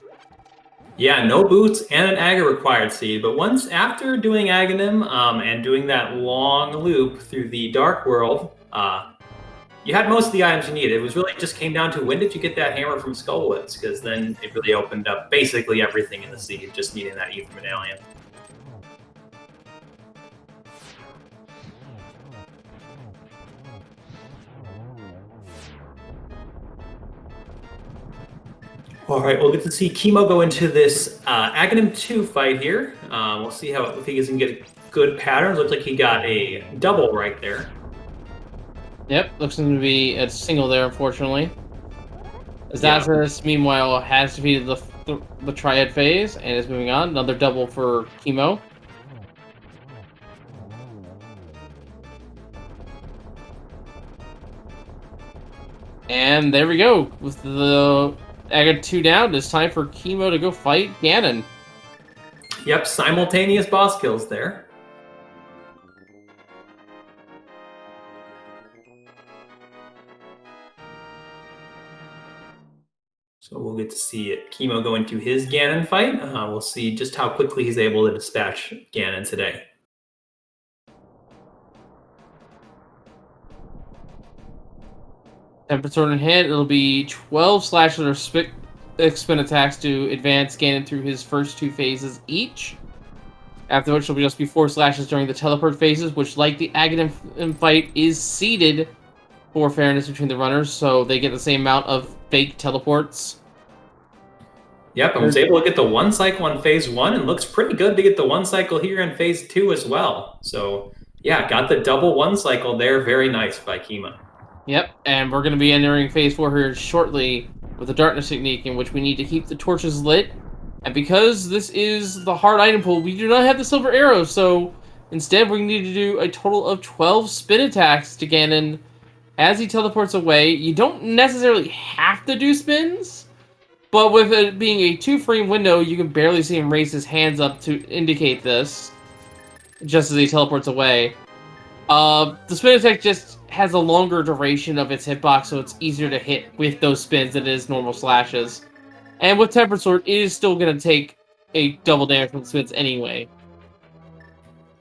Yeah, no boots and an Aga required seed, but once after doing Agahnim and doing that long loop through the Dark World, you had most of the items you needed. It was really just came down to when did you get that hammer from Skullwoods, because then it really opened up basically everything in the seed, just needing that Ether Medallion. All right, we'll get to see Cheamo go into this Agahnim 2 fight here. We'll see if he can get good patterns. Looks like he got a double right there. Yep, looks to be a single there, unfortunately. Asazas, meanwhile, has defeated the Triad phase and is moving on. Another double for Cheamo. And there we go. With the Aga 2 down, it's time for Cheamo to go fight Ganon. Yep, simultaneous boss kills there. So we'll get to see it. Cheamo go into his Ganon fight. We'll see just how quickly he's able to dispatch Ganon today. Temperature in hand, it'll be 12 slashes or spin attacks to advance Ganon through his first 2 phases each. After which, it'll just be 4 slashes during the teleport phases, which, like the Agahnim fight, is seeded for fairness between the runners, so they get the same amount of fake teleports. Yep, and was able to get the 1 cycle on phase 1, and looks pretty good to get the 1 cycle here in phase 2 as well. So, yeah, got the double 1 cycle there. Very nice by Cheamo. Yep, and we're going to be entering phase 4 here shortly with the darkness technique, in which we need to keep the torches lit. And because this is the hard item pool, we do not have the silver arrows, so instead we need to do a total of 12 spin attacks to Ganon as he teleports away. You don't necessarily have to do spins, but with it being a 2-frame window, you can barely see him raise his hands up to indicate this, just as he teleports away. The spin attack just has a longer duration of its hitbox, so it's easier to hit with those spins than it is normal slashes. And with Tempered Sword, it is still going to take a double damage from spins anyway.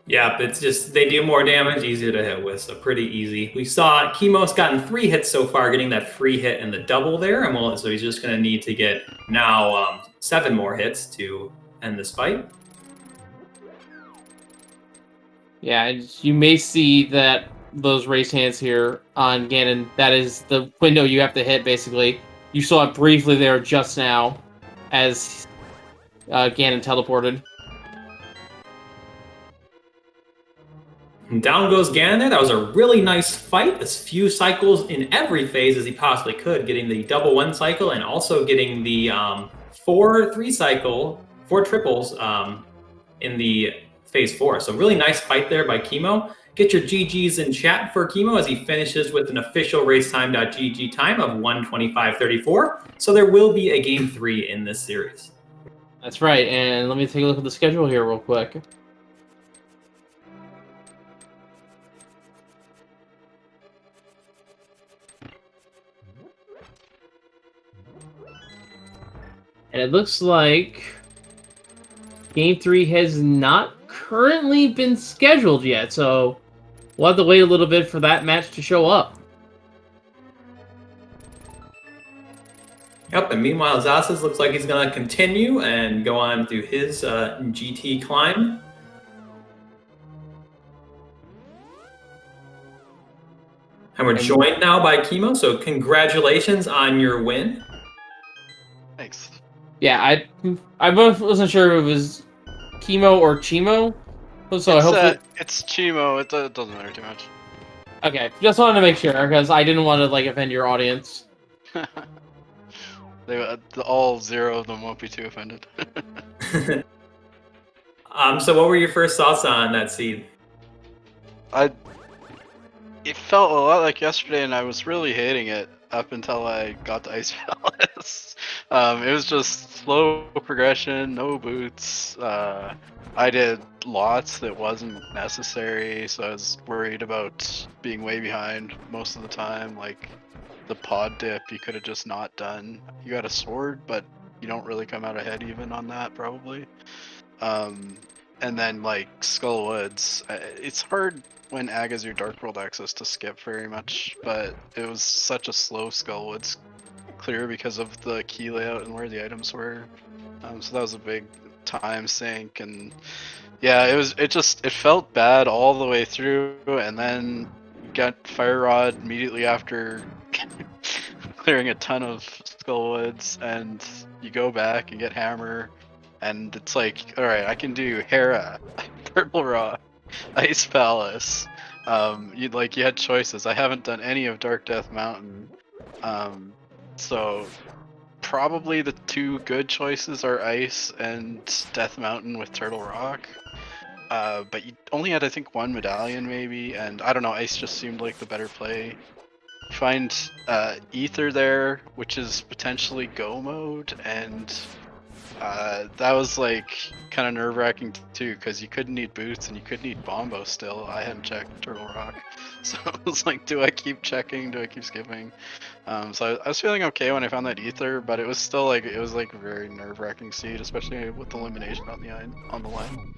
Yeah, it's just, they do more damage, easier to hit with, so pretty easy. We saw Cheamo's gotten 3 hits so far, getting that free hit and the double there, and so he's just going to need to get now 7 more hits to end this fight. Yeah, you may see that those raised hands here on Ganon, that is the window you have to hit, basically. You saw it briefly there just now as Ganon teleported. And down goes Ganon there. That was a really nice fight. As few cycles in every phase as he possibly could, getting the double 1 cycle and also getting the 4 triples in the phase 4. So really nice fight there by Cheamo. Get your GGs in chat for Cheamo as he finishes with an official racetime.gg time of 1:25:34. So there will be a game 3 in this series. That's right, and let me take a look at the schedule here real quick. And it looks like Game 3 has not currently been scheduled yet, so we'll have to wait a little bit for that match to show up. Yep, and meanwhile, Zasas looks like he's going to continue and go on to his GT climb. And we're joined now by Cheamo, so congratulations on your win. Thanks. Yeah, I wasn't sure if it was Cheamo or Cheamo, so I hope it's Cheamo. It doesn't matter too much. Okay, just wanted to make sure because I didn't want to offend your audience. All 0 of them won't be too offended. So what were your first thoughts on that seed? It felt a lot like yesterday, and I was really hating it up until I got to Ice Palace. It was just slow progression, no boots. I did lots that wasn't necessary, so I was worried about being way behind most of the time. Like the pod dip, you could have just not done. You got a sword, but you don't really come out ahead even on that, probably. And then like Skull Woods, it's hard when Ag is your Dark World access to skip very much, but it was such a slow Skull Woods clear because of the key layout and where the items were. So that was a big time sink, and yeah, it felt bad all the way through, and then you got Fire Rod immediately after clearing a ton of Skull Woods, and you go back and get Hammer, and it's like, alright, I can do Hera, Purple Rock, Ice Palace. You had choices. I haven't done any of Dark Death Mountain, so probably the 2 good choices are Ice and Death Mountain with Turtle Rock. But you only had, I think, 1 medallion maybe, and I don't know, Ice just seemed like the better play. Find Ether there, which is potentially Go mode, and That was like kind of nerve-wracking too, because you couldn't need boots and you couldn't need Bombo still. I hadn't checked Turtle Rock, so it was like, do I keep checking? Do I keep skipping? So I was feeling okay when I found that ether, but it was still like a very nerve-wracking seed, especially with elimination on the line.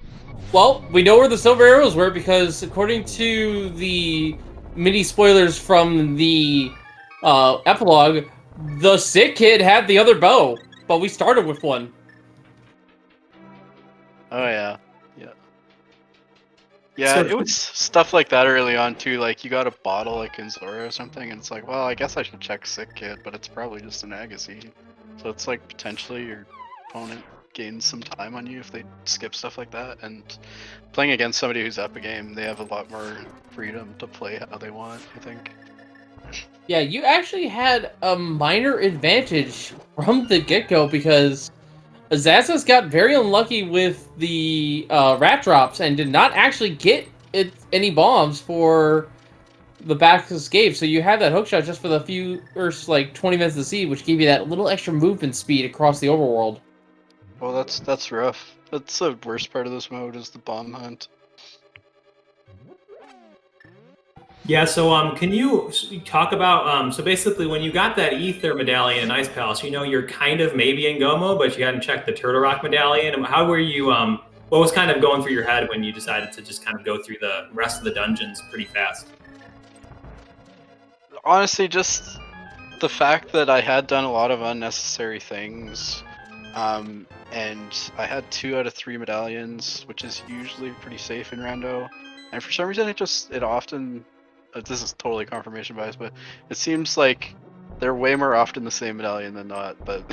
Well, we know where the silver arrows were because according to the mini spoilers from the epilogue, the sick kid had the other bow, but we started with one. Oh yeah, yeah. Yeah, So it was stuff like that early on too. Like you got a bottle like in Zora or something, and it's like, well, I guess I should check sick kid, but it's probably just an Agassiz. So it's like potentially your opponent gains some time on you if they skip stuff like that. And playing against somebody who's up a game, they have a lot more freedom to play how they want, I think. Yeah, you actually had a minor advantage from the get-go because Asazas got very unlucky with the rat drops and did not actually get any bombs for the back escape. So you had that hookshot just for the first like 20 minutes of the seed, which gave you that little extra movement speed across the overworld. Well, that's rough. That's the worst part of this mode is the bomb hunt. yeah, so can you talk about so basically when you got that ether medallion in Ice Palace, you know you're kind of maybe in Gomo, but you hadn't checked the Turtle Rock medallion. And how were you? What was kind of going through your head when you decided to just kind of go through the rest of the dungeons pretty fast? Honestly, just the fact that I had done a lot of unnecessary things, and I had 2 out of 3 medallions, which is usually pretty safe in rando. And for some reason, it often, this is totally confirmation bias, but it seems like they're way more often the same medallion than not. But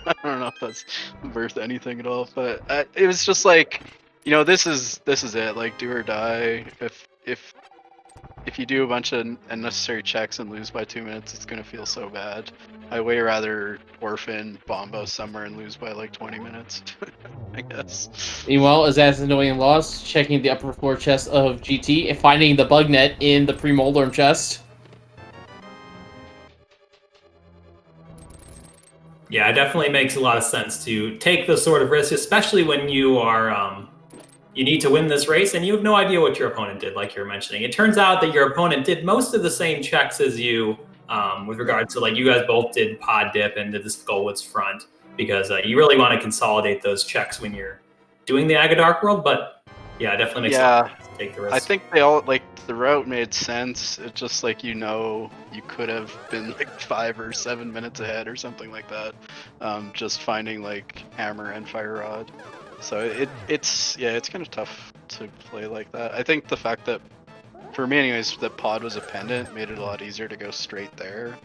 I don't know if that's worth anything at all. But it was just like, you know, this is it. Like, do or die. If you do a bunch of unnecessary checks and lose by 2 minutes, it's gonna feel so bad. I'd way rather orphan Bombo somewhere and lose by like 20 minutes, I guess. Meanwhile, Asazas knowing lost, checking the upper floor chest of GT and finding the bug net in the pre-Moldorm chest. Yeah, it definitely makes a lot of sense to take this sort of risk, especially when you are you need to win this race and you have no idea what your opponent did, like you were mentioning. It turns out that your opponent did most of the same checks as you with regards to like you guys both did pod dip and did the Skullwoods front because you really want to consolidate those checks when you're doing the Agadark world. But yeah, it definitely makes sense to take the risk. I think they all, like, the route made sense. It's just like, you know, you could have been like 5 or 7 minutes ahead or something like that. Just finding like hammer and fire rod. So it's kind of tough to play like that. I think the fact that, for me anyways, that pod was a pendant made it a lot easier to go straight there.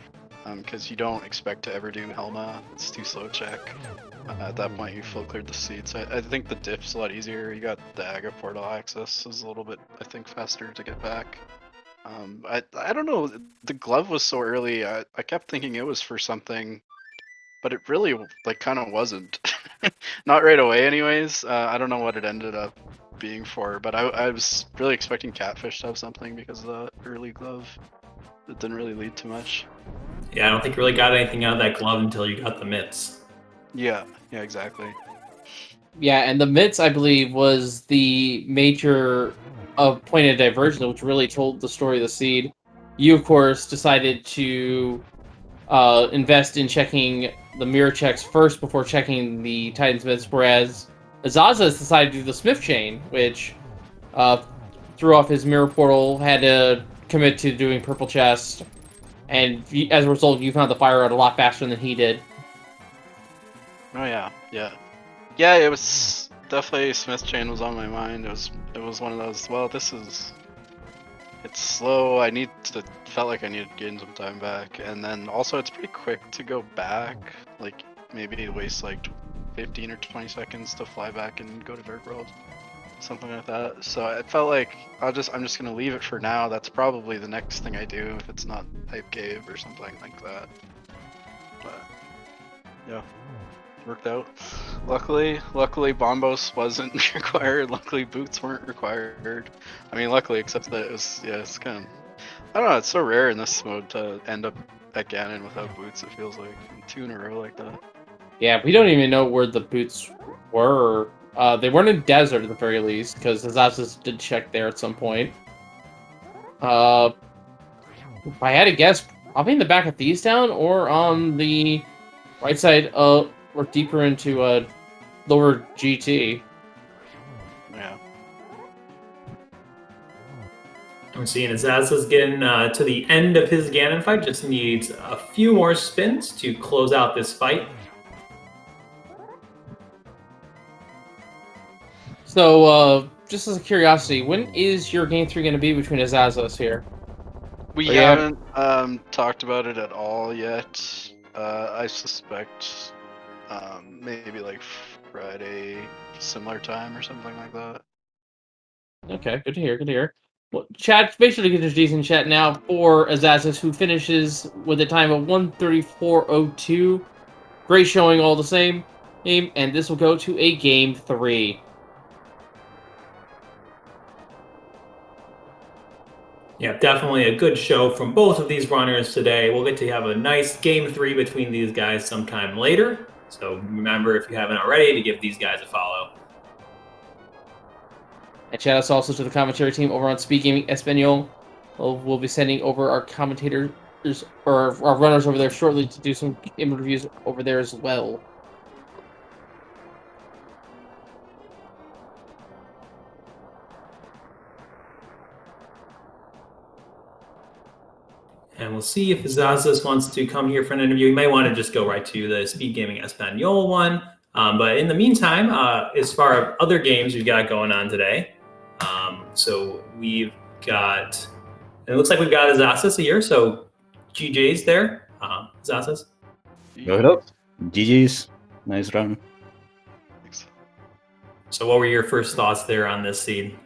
Because you don't expect to ever do Helma. It's too slow check. At that point, you full cleared the seats. I think the dip's a lot easier. You got the Aga portal access is a little bit, I think, faster to get back. I don't know. The glove was so early. I kept thinking it was for something, but it really like kind of wasn't. Not right away, anyways. I don't know what it ended up being for, but I was really expecting Catfish to have something because of the early glove. It didn't really lead to much. Yeah, I don't think you really got anything out of that glove until you got the mitts. Yeah, exactly. Yeah, and the mitts, I believe, was the major point of diversion, which really told the story of the seed. You, of course, decided to invest in checking the mirror checks first before checking the Titan's mitts, whereas Asazas decided to do the Smith chain, which threw off his mirror portal, had to commit to doing purple chest, and as a result, you found the fire rod a lot faster than he did. Oh yeah. It was definitely Smith chain was on my mind. It was one of those. Well, it's slow. Felt like I needed to gain some time back, and then also it's pretty quick to go back. Like maybe waste like 15 or 20 seconds to fly back and go to Dark World, something like that. So it felt like I'm just gonna leave it for now. That's probably the next thing I do if it's not Hype Cave or something like that. But yeah. Worked out. Luckily Bombos wasn't required. Luckily boots weren't required. I mean, luckily, except that it's kind of, I don't know, it's so rare in this mode to end up at Ganon without boots, it feels like. 2 in a row like that. Yeah, we don't even know where the boots were. They weren't in desert at the very least, because asazas did check there at some point. If I had to guess, probably in the back of Thieves Town or on the right side, or deeper into lower GT. Yeah. We're seeing Azaza's getting to the end of his Ganon fight. Just needs a few more spins to close out this fight. So, just as a curiosity, when is your game 3 going to be between Azazas here? We Oh, yeah. haven't talked about it at all yet. I suspect maybe like Friday, similar time or something like that. Okay, good to hear, good to hear. Well, chat, make sure to get your decent chat now for Azazas, who finishes with a time of 1:34.02. Great showing all the same. And this will go to a game 3. Yeah, definitely a good show from both of these runners today. We'll get to have a nice game 3 between these guys sometime later. So remember, if you haven't already, to give these guys a follow. And shout outs also to the commentary team over on SpeedGaming Espanol. We'll be sending over our commentators or our runners over there shortly to do some interviews over there as well. And we'll see if Zazas wants to come here for an interview. You may want to just go right to the Speed Gaming Espanol one. But in the meantime, as far as other games we've got going on today, so we've got, it looks like we've got Zazas here. So GJ's there, Zazas. Go ahead up. GG's. Nice run. Thanks. So what were your first thoughts there on this seed?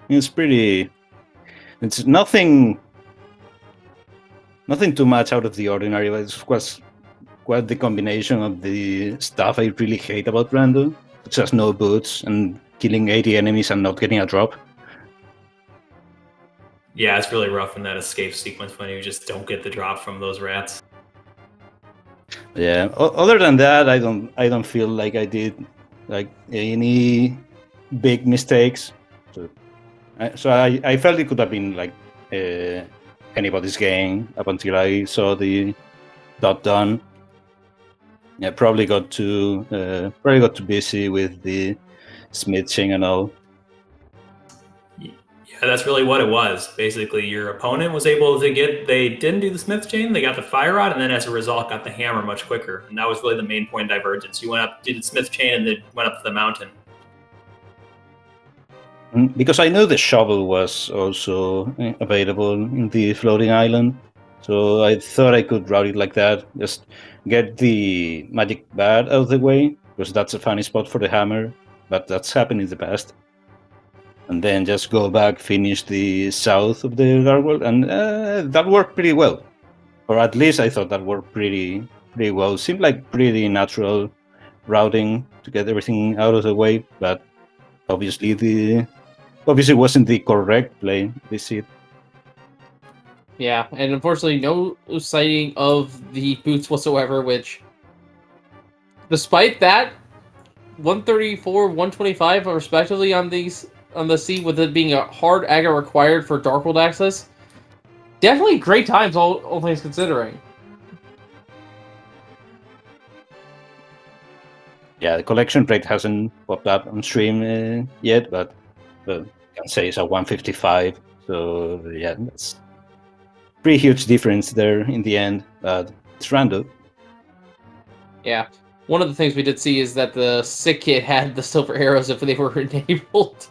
It's pretty. It's nothing too much out of the ordinary. It was quite the combination of the stuff I really hate about Rando, such as no boots and killing 80 enemies and not getting a drop. Yeah, it's really rough in that escape sequence when you just don't get the drop from those rats. Yeah. Other than that, I don't feel like I did like any big mistakes. So I felt it could have been like anybody's game up until I saw the dot done. Yeah, probably got too busy with the smith chain and all. Yeah, that's really what it was. Basically, your opponent was able to they didn't do the smith chain, they got the fire rod, and then as a result got the hammer much quicker. And that was really the main point of divergence. You went up, did the smith chain, and then went up to the mountain. Because I know the shovel was also available in the floating island, so I thought I could route it like that. Just get the magic bat out of the way, because that's a funny spot for the hammer, but that's happened in the past. And then just go back, finish the south of the gargoyle, and that worked pretty well. Or at least I thought that worked pretty well. Seemed like pretty natural routing to get everything out of the way, but obviously wasn't the correct play this seed. Yeah, and unfortunately no sighting of the boots whatsoever, which, despite that, 134, 125 respectively on the seed, with it being a hard aggro required for Darkworld access. Definitely great times, all things considering. Yeah, the collection rate hasn't popped up on stream yet, but I can say it's a 155. So yeah, that's pretty huge difference there in the end. But it's random. Yeah. One of the things we did see is that the sick kid had the silver arrows if they were enabled.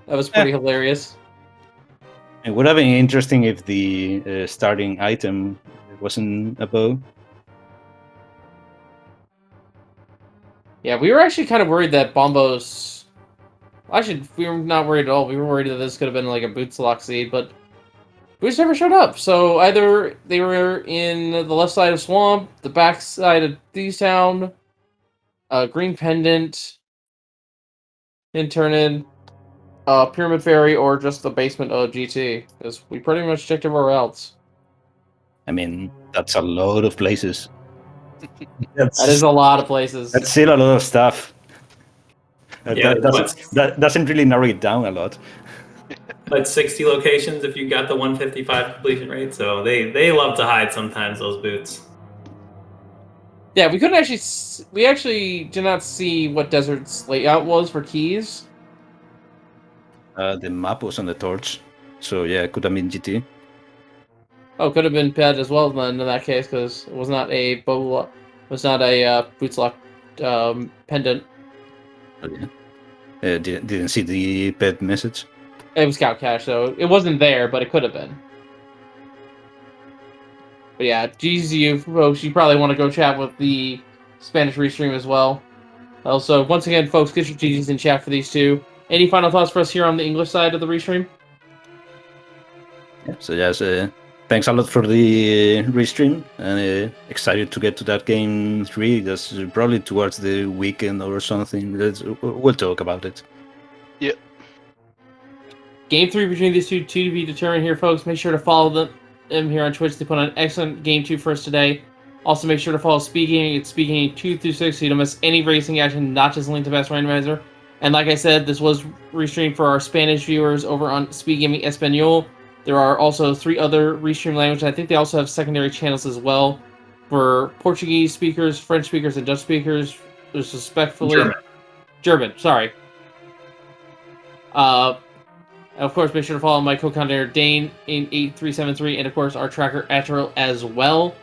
That was pretty hilarious. It would have been interesting if the starting item wasn't a bow. Yeah, we were actually kind of worried that Bombos... Actually, we were not worried at all. We were worried that this could have been like a boots lock seed, but boots never showed up. So either they were in the left side of Swamp, the back side of Thieves Town, Green Pendant, Internin, Pyramid Fairy, or just the basement of GT, because we pretty much checked everywhere else. I mean, that's a lot of places. That is a lot of places. That's still a lot of stuff. Yeah, That doesn't really narrow it down a lot. But 60 locations if you got the 155 completion rate. So they love to hide sometimes, those boots. Yeah, we couldn't actually. We actually did not see what Desert's layout was for keys. The map was on the torch, so yeah, it could have been GT. Oh, could have been Ped as well then in that case, because it was not a boots lock pendant. Oh, yeah. Didn't see the pet message. It was Scout Cash, so it wasn't there, but it could have been. But yeah, GG's to you folks. You probably want to go chat with the Spanish restream as well. Also, once again, folks, get your GG's in chat for these two. Any final thoughts for us here on the English side of the restream? Yeah, so yes, thanks a lot for the restream, and excited to get to that game 3. That's probably towards the weekend or something. We'll talk about it. Yep. Game 3 between these two to be determined here, folks. Make sure to follow them here on Twitch. They put on an excellent Game 2 for us today. Also, make sure to follow SpeedGaming at SpeedGaming 2 through 6 so you don't miss any racing action, not just Link to Best Randomizer. And like I said, this was restreamed for our Spanish viewers over on SpeedGaming Espanol. There are also 3 other restream languages. I think they also have secondary channels as well for Portuguese speakers, French speakers, and Dutch speakers. Respectfully, German. Sorry. Of course, make sure to follow my co-commentator Dane in 8373, and of course our tracker Atril as well.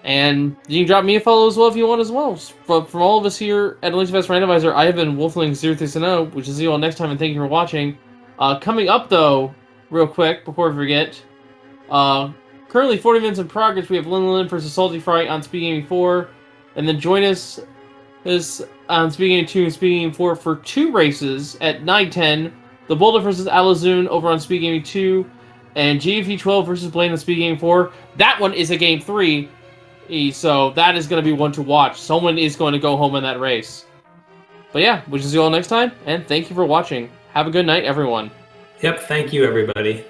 And you can drop me a follow as well if you want as well. From all of us here at Elite Best Randomizer, I have been Wolfling0360, which is see you all next time, and thank you for watching. Coming up though, real quick before we forget, currently 40 minutes in progress. We have Lin versus Salty Fry on SpeedGaming 4, and then join us on SpeedGaming 2 and SpeedGaming 4 for 2 races at 9:10. The Boulder versus Alazoon over on SpeedGaming 2, and GFE12 versus Blaine on SpeedGaming 4. That one is a Game 3, so that is going to be one to watch. Someone is going to go home in that race. But yeah, we'll see you all next time, and thank you for watching. Have a good night, everyone. Yep, thank you, everybody.